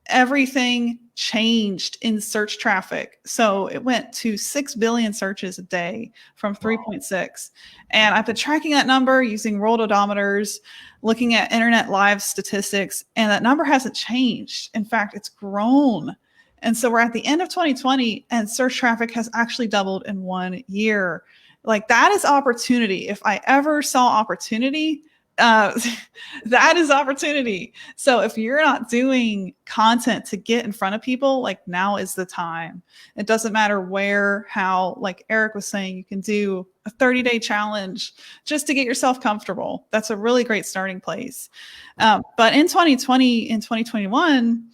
Everything changed in search traffic. So it went to 6 billion searches a day from 3.6. And I've been tracking that number using world odometers, looking at internet live statistics, and that number hasn't changed. In fact, it's grown. And so we're at the end of 2020 and search traffic has actually doubled in 1 year. Like that is opportunity. If I ever saw opportunity, that is opportunity. So if you're not doing content to get in front of people, like now is the time. It doesn't matter where, how, like Eric was saying, you can do a 30-day challenge just to get yourself comfortable. That's a really great starting place. But in 2020, in 2021,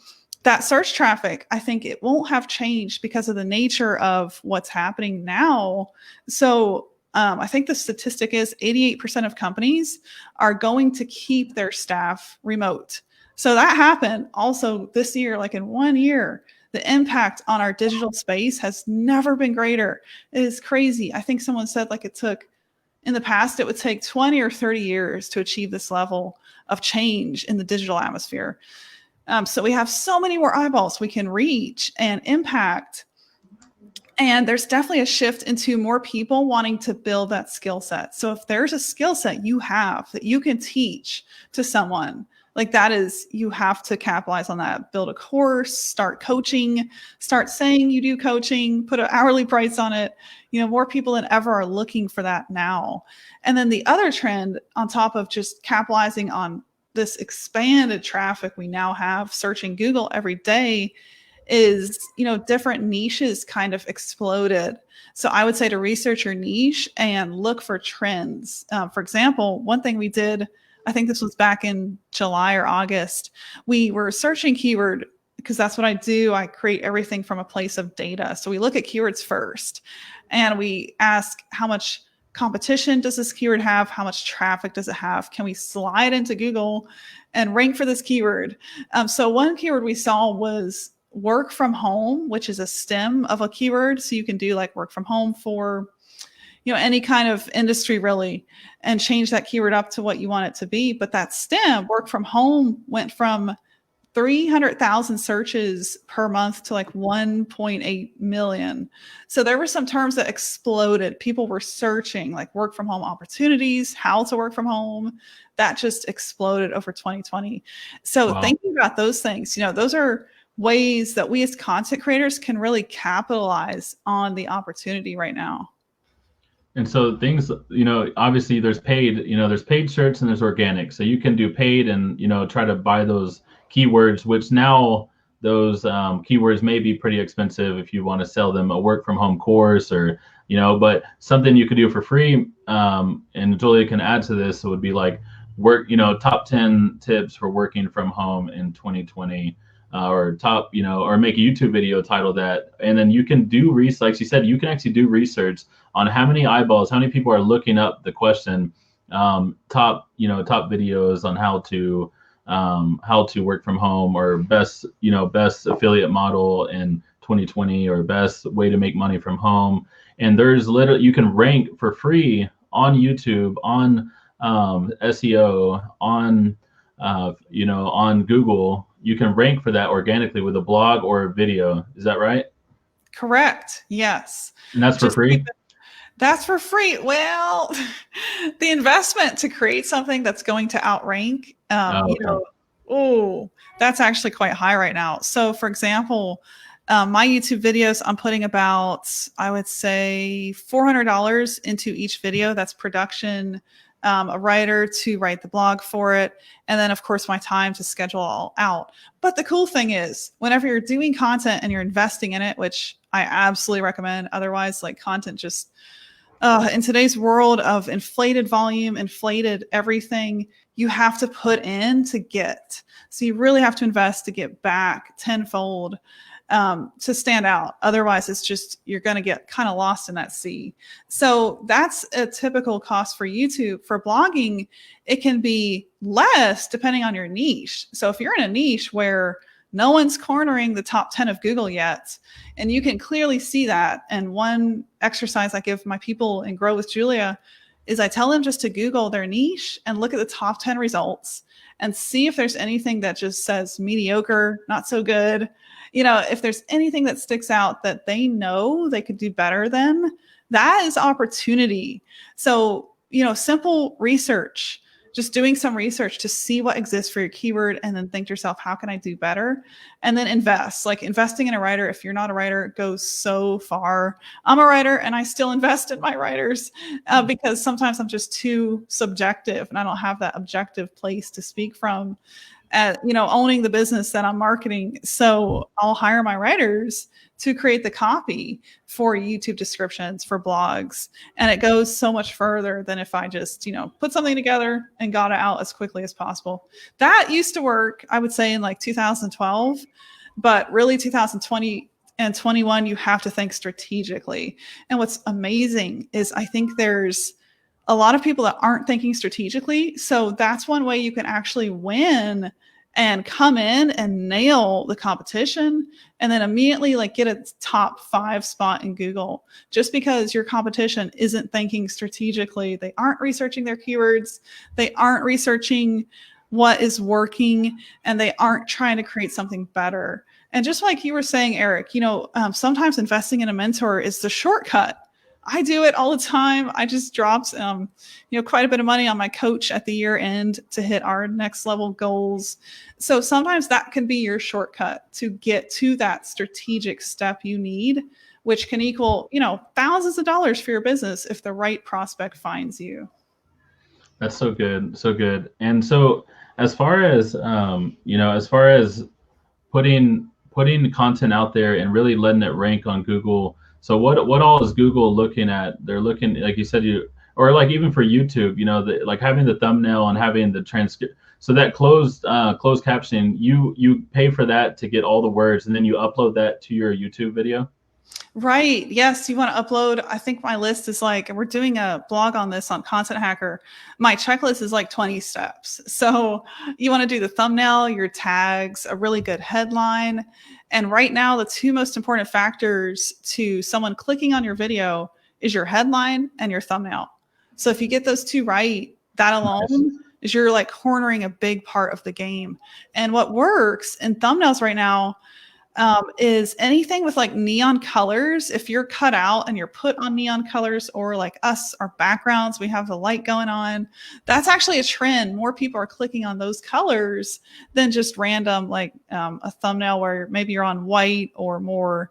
that search traffic, I think it won't have changed because of the nature of what's happening now. So I think the statistic is 88% of companies are going to keep their staff remote. So that happened also this year, like in 1 year, the impact on our digital space has never been greater. It is crazy. I think someone said like in the past, it would take 20 or 30 years to achieve this level of change in the digital atmosphere. So we have so many more eyeballs we can reach and impact. And there's definitely a shift into more people wanting to build that skill set. So if there's a skill set you have that you can teach to someone, like that is, you have to capitalize on that. Build a course, start coaching, start saying you do coaching, put an hourly price on it. More people than ever are looking for that now. And then the other trend on top of just capitalizing on this expanded traffic we now have searching Google every day is, different niches kind of exploded. So I would say to research your niche and look for trends. For example, one thing we did, I think this was back in July or August, we were searching keyword because that's what I do. I create everything from a place of data. So we look at keywords first and we ask how much competition does this keyword have? How much traffic does it have? Can we slide into Google and rank for this keyword? So one keyword we saw was work from home, which is a stem of a keyword. So you can do like work from home for, any kind of industry really, and change that keyword up to what you want it to be. But that stem, work from home, went from 300,000 searches per month to like 1.8 million. So there were some terms that exploded. People were searching like work from home opportunities, how to work from home. That just exploded over 2020. So wow. Thinking about those things, those are ways that we as content creators can really capitalize on the opportunity right now. And so things, obviously there's paid, there's paid search and there's organic. So you can do paid and, try to buy those keywords, which now those keywords may be pretty expensive if you want to sell them a work from home course, or but something you could do for free, and Julia can add to this, would be like top 10 tips for working from home in 2020, or top, or make a YouTube video title that, and then you can do research. Like she said, you can actually do research on how many eyeballs, how many people are looking up the question, top videos on how to work from home, or best affiliate model in 2020, or best way to make money from home. And there's literally, you can rank for free on YouTube, on SEO, on on Google. You can rank for that organically with a blog or a video. Is that right? Correct. Yes. And that's for free? That's for free. Well, the investment to create something that's going to outrank, that's actually quite high right now. So for example, my YouTube videos, I'm putting about, I would say $400 into each video. That's production, a writer to write the blog for it, and then of course my time to schedule all out. But the cool thing is, whenever you're doing content and you're investing in it, which I absolutely recommend, otherwise like content just in today's world of inflated volume, inflated everything, you have to put in to get. So you really have to invest to get back tenfold, to stand out. Otherwise, it's just, you're going to get kind of lost in that sea. So that's a typical cost for YouTube. For blogging, it can be less depending on your niche. So if you're in a niche where no one's cornering the top 10 of Google yet, and you can clearly see that. And one exercise I give my people in Grow with Julia is I tell them just to Google their niche and look at the top 10 results and see if there's anything that just says mediocre, not so good. If there's anything that sticks out that they know they could do better than, that is opportunity. So, simple research, just doing some research to see what exists for your keyword, and then think to yourself, how can I do better? And then invest. Like investing in a writer, if you're not a writer, goes so far. I'm a writer and I still invest in my writers because sometimes I'm just too subjective and I don't have that objective place to speak from, owning the business that I'm marketing. So I'll hire my writers to create the copy for YouTube descriptions, for blogs. And it goes so much further than if I just, put something together and got it out as quickly as possible. That used to work, I would say, in like 2012, but really 2020 and 21, you have to think strategically. And what's amazing is I think there's a lot of people that aren't thinking strategically. So that's one way you can actually win and come in and nail the competition, and then immediately get a top 5 spot in Google, just because your competition isn't thinking strategically. They aren't researching their keywords. They aren't researching what is working, and they aren't trying to create something better. And just like you were saying, Eric, sometimes investing in a mentor is the shortcut. I do it all the time. I just dropped, quite a bit of money on my coach at the year end to hit our next level goals. So sometimes that can be your shortcut to get to that strategic step you need, which can equal, thousands of dollars for your business if the right prospect finds you. That's so good. So good. And so as far as, as far as putting content out there and really letting it rank on Google, so what all is Google looking at? They're looking, like you said, or like even for YouTube, like having the thumbnail and having the transcript. So that closed captioning, you pay for that to get all the words, and then you upload that to your YouTube video. Right. Yes. You want to upload. I think my list is we're doing a blog on this on Content Hacker. My checklist is 20 steps. So you want to do the thumbnail, your tags, a really good headline. And right now, the 2 most important factors to someone clicking on your video is your headline and your thumbnail. So if you get those 2 right, that alone is you're cornering a big part of the game. And what works in thumbnails right now is anything with neon colors. If you're cut out and you're put on neon colors, or us, our backgrounds, we have the light going on, that's actually a trend. More people are clicking on those colors than just random, a thumbnail where maybe you're on white or more,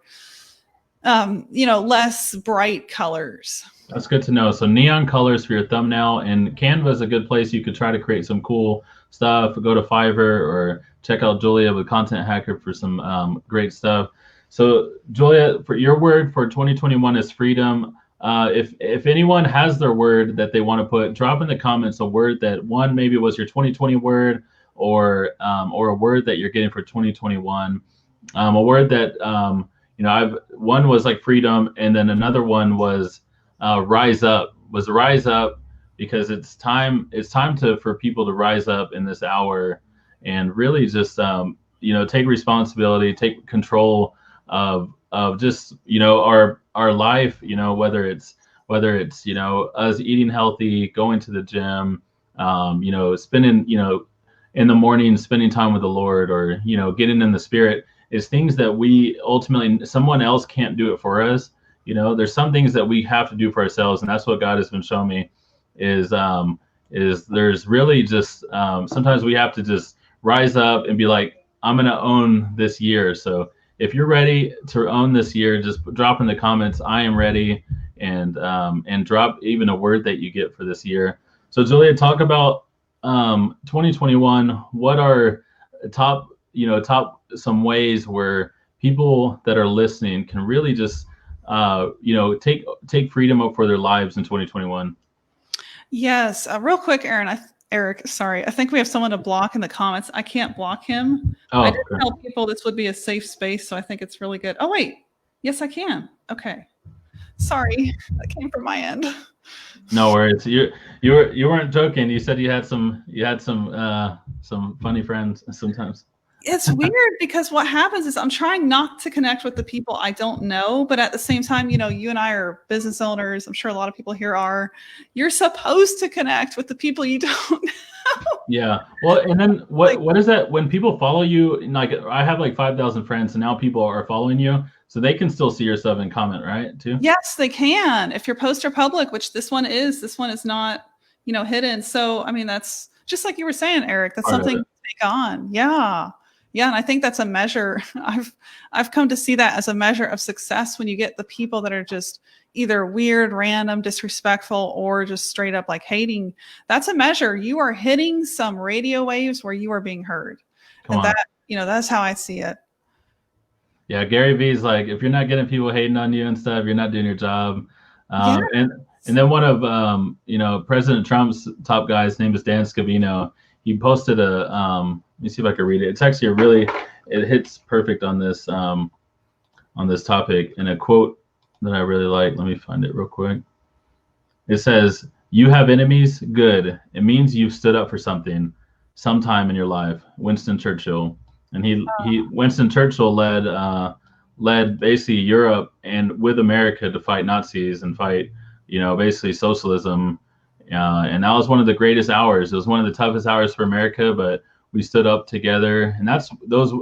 less bright colors. That's good to know. So neon colors for your thumbnail, and Canva is a good place. You could try to create some cool stuff. Go to Fiverr or check out Julia with Content Hacker for some great stuff. So Julia, for your word for 2021 is freedom. If anyone has their word that they want to put, drop in the comments a word that one maybe was your 2020 word, or a word that you're getting for 2021. A word that one was like freedom, and then another one was rise up. Was rise up, because it's time for people to rise up in this hour and really just take responsibility, take control of just our life, whether it's us eating healthy, going to the gym, spending in the morning, spending time with the Lord, or getting in the Spirit, is things that we ultimately, someone else can't do it for us. There's some things that we have to do for ourselves, and that's what God has been showing me is there's really just sometimes we have to just rise up and be like, I'm gonna own this year. So if you're ready to own this year, just drop in the comments, I am ready, and drop even a word that you get for this year. So Julia, talk about 2021. What are top some ways where people that are listening can really just take freedom up for their lives in 2021? Yes, real quick, Eric, sorry. I think we have someone to block in the comments. I can't block him. Oh, I did tell people this would be a safe space, so I think it's really good. Oh wait, yes, I can. Okay, sorry, that came from my end. No worries. You weren't joking. You said you had some funny friends sometimes. It's weird because what happens is I'm trying not to connect with the people I don't know, but at the same time, you and I are business owners. I'm sure a lot of people here are. You're supposed to connect with the people you don't know. Yeah. Well, and then what is that when people follow you? Like I have like 5,000 friends, and now people are following you, so they can still see your stuff and comment, right? Too. Yes, they can. If your posts are public, which this one is not, hidden. So I mean, that's just like you were saying, Eric. That's something to take on. Yeah. Yeah, and I think that's a measure. I've come to see that as a measure of success when you get the people that are just either weird, random, disrespectful, or just straight up like hating. That's a measure. You are hitting some radio waves where you are being heard. And that's how I see it. Yeah, Gary Vee's like, if you're not getting people hating on you and stuff, you're not doing your job. And then one of President Trump's top guys, his name is Dan Scavino. He posted let me see if I can read it. It's actually it hits perfect on this topic, and a quote that I really like. Let me find it real quick. It says, "You have enemies? Good. It means you've stood up for something sometime in your life." Winston Churchill. And Winston Churchill led basically Europe and with America to fight Nazis and fight, basically socialism. And that was one of the greatest hours. It was one of the toughest hours for America, but we stood up together. And that's those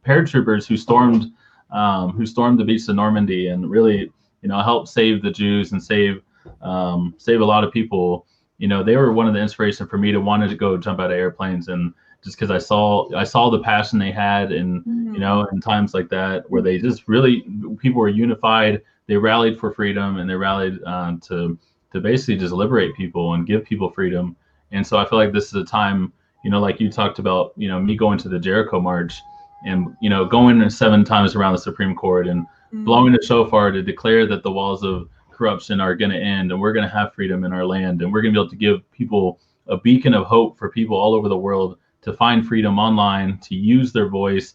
paratroopers who stormed the beaches of Normandy and really, helped save the Jews and save a lot of people. They were one of the inspiration for me to want to go jump out of airplanes, and just because I saw the passion they had, and in times like that where they just really, people were unified. They rallied for freedom, and they rallied to basically just liberate people and give people freedom. And so I feel like this is a time, like you talked about, me going to the Jericho March and, going 7 times around the Supreme Court and blowing the shofar to declare that the walls of corruption are going to end, and we're going to have freedom in our land, and we're going to be able to give people a beacon of hope for people all over the world to find freedom online, to use their voice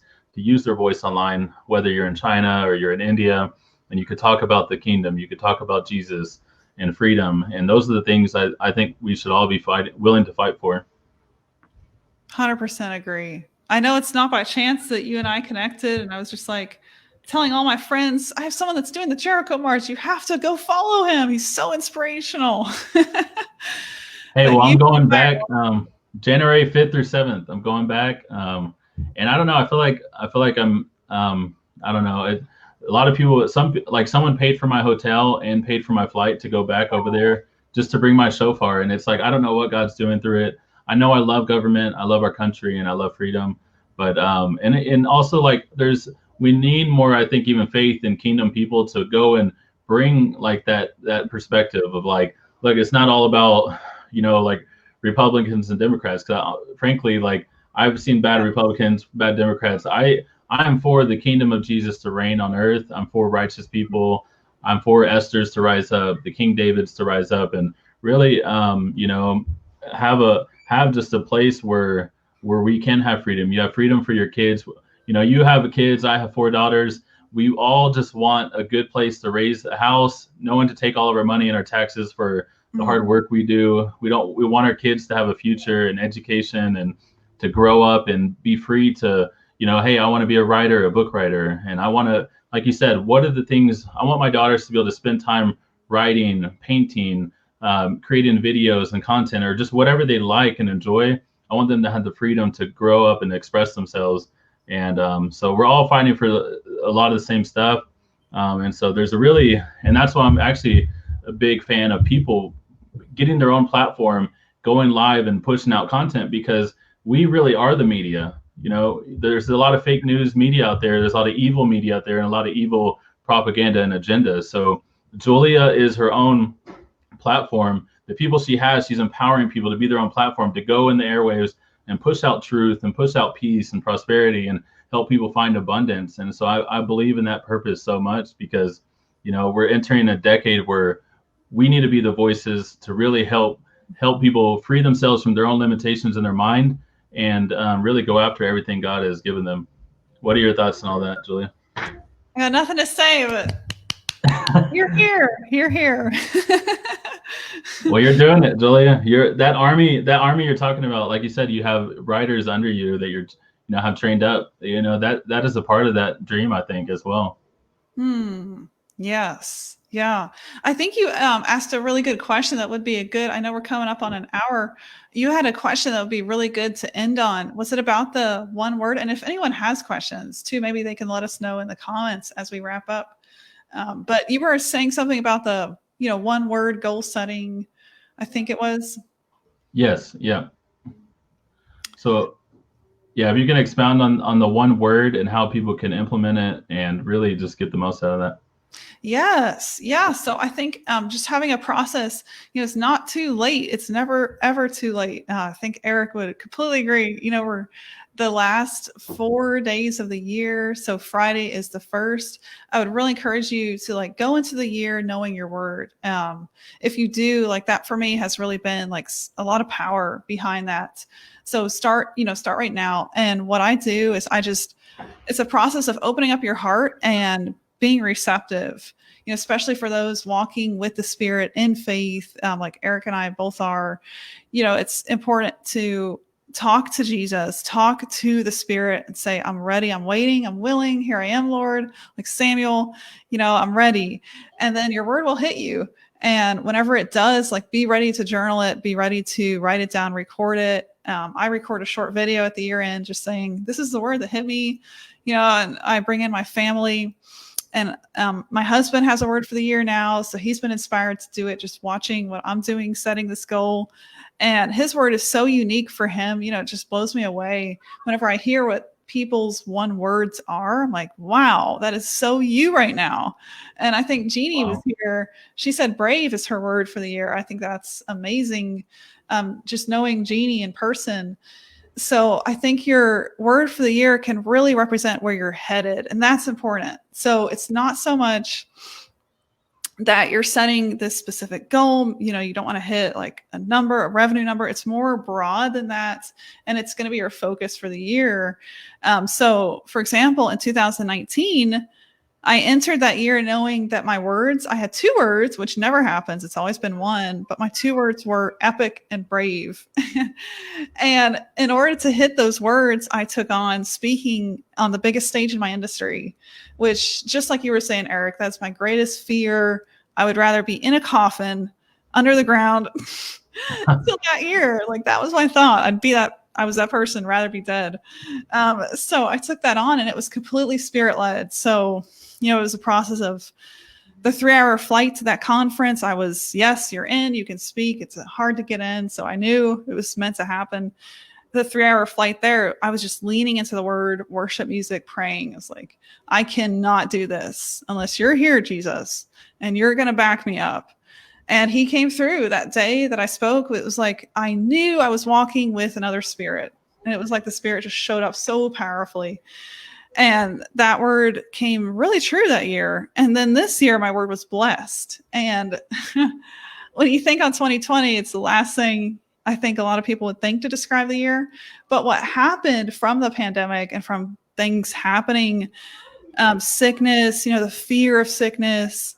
online, whether you're in China or you're in India, and you could talk about the kingdom, you could talk about Jesus and freedom. And those are the things I think we should all be willing to fight for. 100% agree. I know it's not by chance that you and I connected, and I was just like telling all my friends, I have someone that's doing the Jericho March. You have to go follow him. He's so inspirational. Hey, well, I'm going back January 5th through 7th. I'm going back. And I don't know. I feel like I'm, I don't know. A lot of people, someone paid for my hotel and paid for my flight to go back over there just to bring my shofar. And it's like, I don't know what God's doing through it. I know I love government, I love our country, and I love freedom. But and also, like, we need more, I think, even faith in kingdom people to go and bring like that perspective of like, look, it's not all about, like Republicans and Democrats. Cause frankly, like I've seen bad Republicans, bad Democrats. I'm for the kingdom of Jesus to reign on earth. I'm for righteous people. I'm for Esther's to rise up, the King David's to rise up, and really, have just a place where we can have freedom. You have freedom for your kids. You have kids. I have 4 daughters. We all just want a good place to raise a house. No one to take all of our money and our taxes for the hard work we do. We want our kids to have a future and education and to grow up and be free to, hey, I want to be a writer, a book writer. And I want to, like you said, what are the things I want my daughters to be able to spend time writing, painting, creating videos and content, or just whatever they like and enjoy. I want them to have the freedom to grow up and express themselves. And so we're all fighting for a lot of the same stuff. And so and that's why I'm actually a big fan of people getting their own platform, going live and pushing out content, because we really are the media. There's a lot of fake news media out there. There's a lot of evil media out there and a lot of evil propaganda and agendas. So Julia is her own platform. The people she has, she's empowering people to be their own platform, to go in the airwaves and push out truth and push out peace and prosperity and help people find abundance. And so I believe in that purpose so much, because, we're entering a decade where we need to be the voices to really help people free themselves from their own limitations in their mind and really go after everything God has given them. What are your thoughts on all that, Julia? I got nothing to say, but you're here. Well, you're doing it, Julia. You're that army you're talking about. Like you said, you have writers under you that you're, have trained up. That is a part of that dream, I think, as well. Yes. Yeah. I think you asked a really good question that would be I know we're coming up on an hour. You had a question that would be really good to end on. Was it about the one word? And if anyone has questions too, maybe they can let us know in the comments as we wrap up. But you were saying something about the, one word goal setting, I think it was. Yes. Yeah. So, yeah, if you can expound on the one word and how people can implement it and really just get the most out of that. Yes. Yeah. So I think just having a process, it's not too late. It's never, ever too late. I think Eric would completely agree. We're the last 4 days of the year. So Friday is the 1st. I would really encourage you to go into the year knowing your word. If you do, that for me has really been a lot of power behind that. So start right now. And what I do is it's a process of opening up your heart and being receptive, especially for those walking with the Spirit in faith, like Eric and I both are. It's important to talk to Jesus, talk to the Spirit and say, I'm ready, I'm waiting, I'm willing, here I am, Lord. Like Samuel, I'm ready. And then your word will hit you. And whenever it does, be ready to journal it, be ready to write it down, record it. I record a short video at the year end just saying, this is the word that hit me, and I bring in my family. And my husband has a word for the year now. So he's been inspired to do it, just watching what I'm doing, setting this goal. And his word is so unique for him. It just blows me away. Whenever I hear what people's one words are, I'm like, wow, that is so you right now. And I think Jeannie was here. She said brave is her word for the year. I think that's amazing. Just knowing Jeannie in person. So I think your word for the year can really represent where you're headed. And that's important. So it's not so much that you're setting this specific goal. You don't want to hit a number, a revenue number. It's more broad than that. And it's going to be your focus for the year. So for example, in 2019, I entered that year knowing that my words, I had 2 words, which never happens. It's always been 1, but my 2 words were epic and brave. And in order to hit those words, I took on speaking on the biggest stage in my industry, which just like you were saying, Eric, that's my greatest fear. I would rather be in a coffin under the ground until that year. That was my thought. I was that person, rather be dead. So I took that on and it was completely Spirit led. So, it was a process of the 3-hour flight to that conference. I was, yes, you're in, you can speak. It's hard to get in. So I knew it was meant to happen. the 3-hour flight there, I was just leaning into the word, worship music, praying. I was like, I cannot do this unless you're here, Jesus, and you're going to back me up. And he came through that day that I spoke. It was like, I knew I was walking with another spirit. And it was like the spirit just showed up so powerfully. And that word came really true that year. And then this year, my word was blessed. And when you think on 2020, it's the last thing I think a lot of people would think to describe the year. But what happened from the pandemic and from things happening, sickness, the fear of sickness,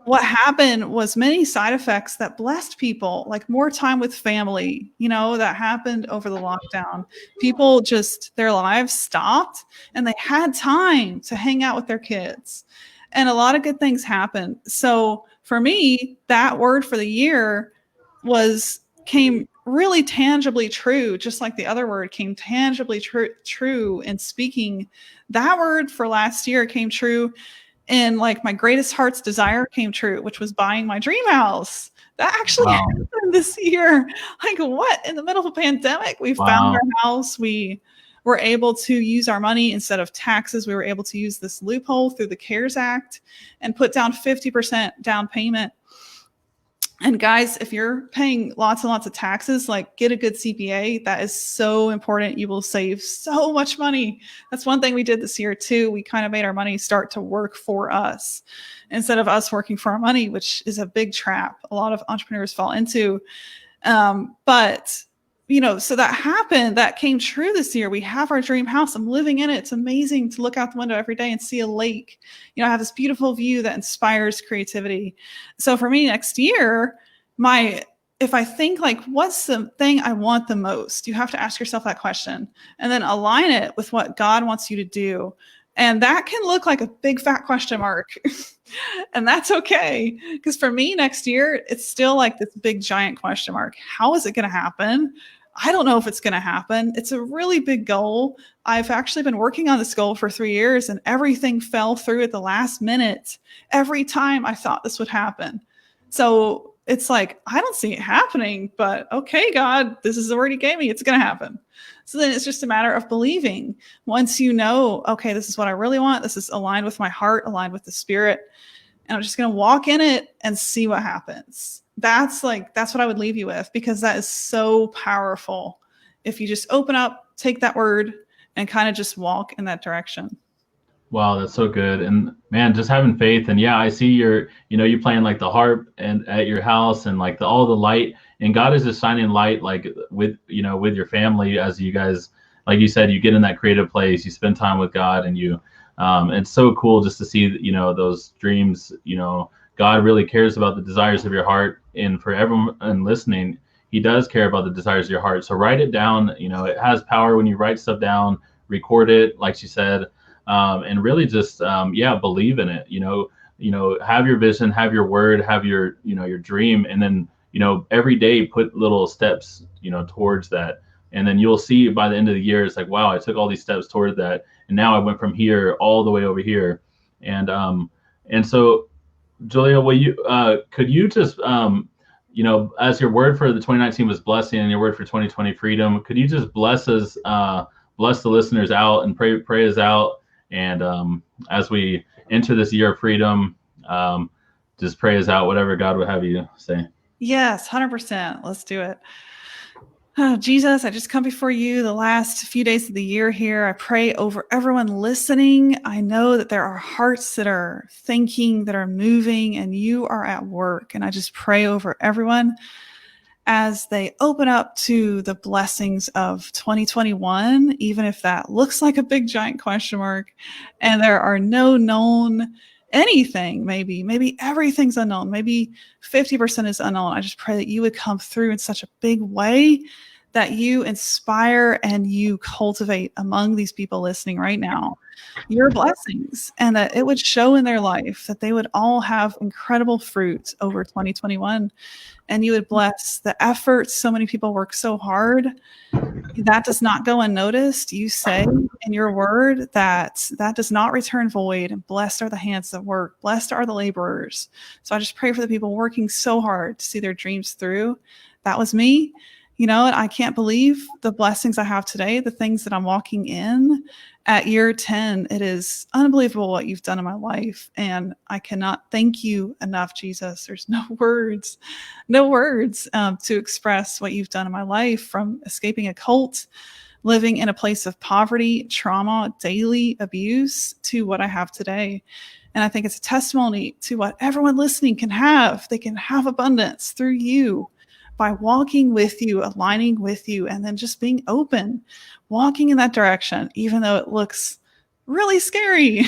what happened was many side effects that blessed people, like more time with family, that happened over the lockdown. People just, their lives stopped and they had time to hang out with their kids. And a lot of good things happened. So for me, that word for the year came really tangibly true, just like the other word came tangibly true in speaking. That word for last year came true. And like my greatest heart's desire came true, which was buying my dream house. That actually happened this year. Like, what? In the middle of a pandemic, we found our house. We were able to use our money instead of taxes. We were able to use this loophole through the CARES Act and put down 50% down payment. And guys, if you're paying lots and lots of taxes, like get a good CPA. That is so important. You will save so much money. That's one thing we did this year too. We kind of made our money start to work for us instead of us working for our money, which is a big trap a lot of entrepreneurs fall into. But so that happened, that came true this year. We have our dream house. I'm living in it. It's amazing to look out the window every day and see a lake. I have this beautiful view that inspires creativity. So for me next year, if I think like, what's the thing I want the most, you have to ask yourself that question and then align it with what God wants you to do. And that can look like a big fat question mark. And that's okay. Because for me next year, it's still like this big giant question mark. How is it going to happen? I don't know if it's going to happen. It's a really big goal. I've actually been working on this goal for 3 years and everything fell through at the last minute. Every time I thought this would happen. So it's like, I don't see it happening, but okay, God, this is the word you gave me. It's going to happen. So then it's just a matter of believing. Once you know, okay, this is what I really want. This is aligned with my heart, aligned with the spirit. And I'm just going to walk in it and see what happens. That's what I would leave you with, because that is so powerful. If you just open up, take that word and kind of just walk in that direction. Wow, that's so good. And man, just having faith. And yeah, I see you playing like the harp and at your house and like all the light, and God is just shining light, like with your family, as you guys, like you said, you get in that creative place, you spend time with God, and it's so cool just to see, those dreams. God really cares about the desires of your heart, and for everyone listening, he does care about the desires of your heart. So write it down. It has power when you write stuff down, record it, like she said, and really just, believe in it. Have your vision, have your word, have your, your dream, and then, every day put little steps, towards that. And then you'll see by the end of the year, it's like, wow, I took all these steps toward that, and now I went from here all the way over here. And so, Julia, could you just, as your word for the 2019 was blessing and your word for 2020 freedom, could you just bless us, bless the listeners out and pray us out? And as we enter this year of freedom, just pray us out, whatever God would have you say. Yes, 100%. Let's do it. Oh, Jesus, I just come before you the last few days of the year here. I pray over everyone listening. I know that there are hearts that are thinking, that are moving, and you are at work. And I just pray over everyone as they open up to the blessings of 2021, even if that looks like a big giant question mark, and there are no known anything, maybe everything's unknown, maybe 50% is unknown. I just pray that you would come through in such a big way that you inspire and you cultivate among these people listening right now your blessings, and that it would show in their life, that they would all have incredible fruit over 2021, and you would bless the effort. So many people work so hard. That does not go unnoticed. You say in your word that does not return void, and blessed are the hands that work. Blessed are the laborers. So I just pray for the people working so hard to see their dreams through. That was me. you know, I can't believe the blessings I have today, the things that I'm walking in at year 10. It is unbelievable what you've done in my life. And I cannot thank you enough, Jesus. There's no words, to express what you've done in my life, from escaping a cult, living in a place of poverty, trauma, daily abuse, to what I have today. And I think it's a testimony to what everyone listening can have. They can have abundance through you by walking with you, aligning with you, and then just being open, walking in that direction, even though it looks really scary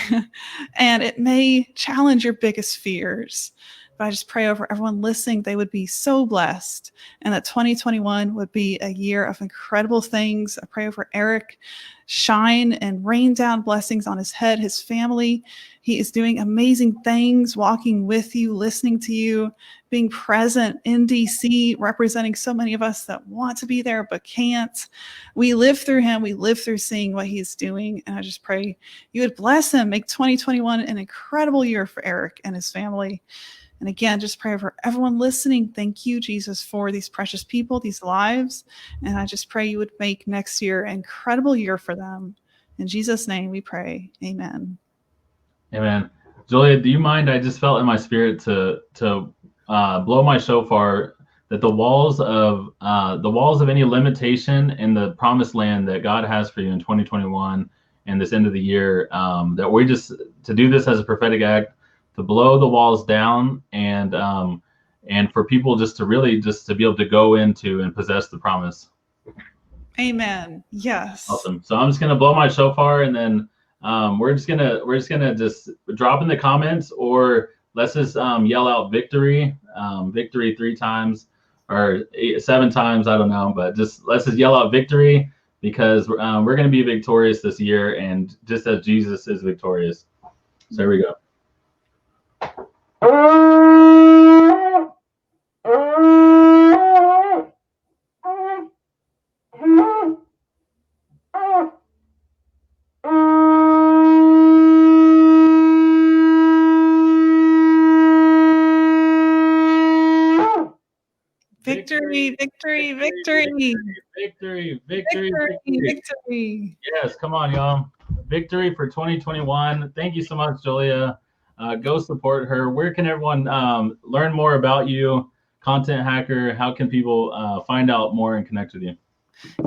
and it may challenge your biggest fears. But I just pray over everyone listening, they would be so blessed, and that 2021 would be a year of incredible things. I pray over Eric, shine and rain down blessings on his head, his family. He is doing amazing things, walking with you, listening to you, being present in DC, representing so many of us that want to be there but can't. We live through him. We live through seeing what he's doing. And I just pray you would bless him, make 2021 an incredible year for Eric and his family. And again, just pray for everyone listening. Thank you, Jesus, for these precious people, these lives. And I just pray you would make next year an incredible year for them. In Jesus' name we pray. Amen. Amen. Julia, do you mind? I just felt in my spirit to blow my shofar, that the walls of any limitation in the promised land that God has for you in 2021 and this end of the year, that we just, to do this as a prophetic act, to blow the walls down, and for people just to really just to be able to go into and possess the promise. Amen. Yes. Awesome. So I'm just gonna blow my shofar, and then we're just gonna just drop in the comments, or let's just yell out victory, victory 3 times or 7 times. I don't know, but let's just yell out victory, because we're gonna be victorious this year, and just as Jesus is victorious. So here we go. Victory, victory, victory. Victory, victory, victory. Yes, come on, y'all. Victory for 2021. Thank you so much, Julia. Go support her. Where can everyone learn more about you, Content Hacker? How can people find out more and connect with you?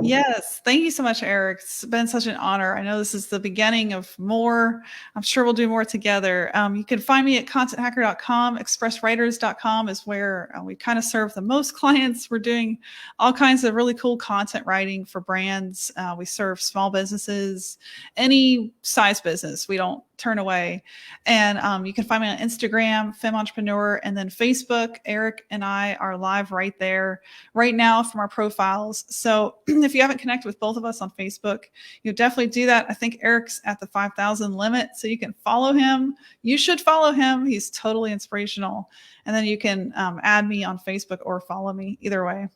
Yes. Thank you so much, Eric. It's been such an honor. I know this is the beginning of more. I'm sure we'll do more together. You can find me at contenthacker.com. Expresswriters.com is where we kind of serve the most clients. We're doing all kinds of really cool content writing for brands. We serve small businesses, any size business. We don't turn away. And you can find me on Instagram, Femme Entrepreneur, and then Facebook. Eric and I are live right there right now from our profiles. So if you haven't connected with both of us on Facebook, you definitely do that. I think Eric's at the 5,000 limit, so you can follow him. You should follow him. He's totally inspirational. And then you can add me on Facebook or follow me either way.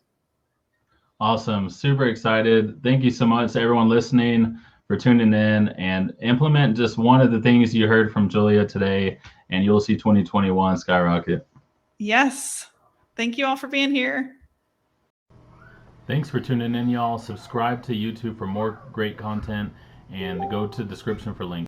Awesome. Super excited. Thank you so much to everyone listening for tuning in, and implement just one of the things you heard from Julia today, and you'll see 2021 skyrocket. Yes. Thank you all for being here. Thanks for tuning in, y'all. Subscribe to YouTube for more great content, and go to the description for links.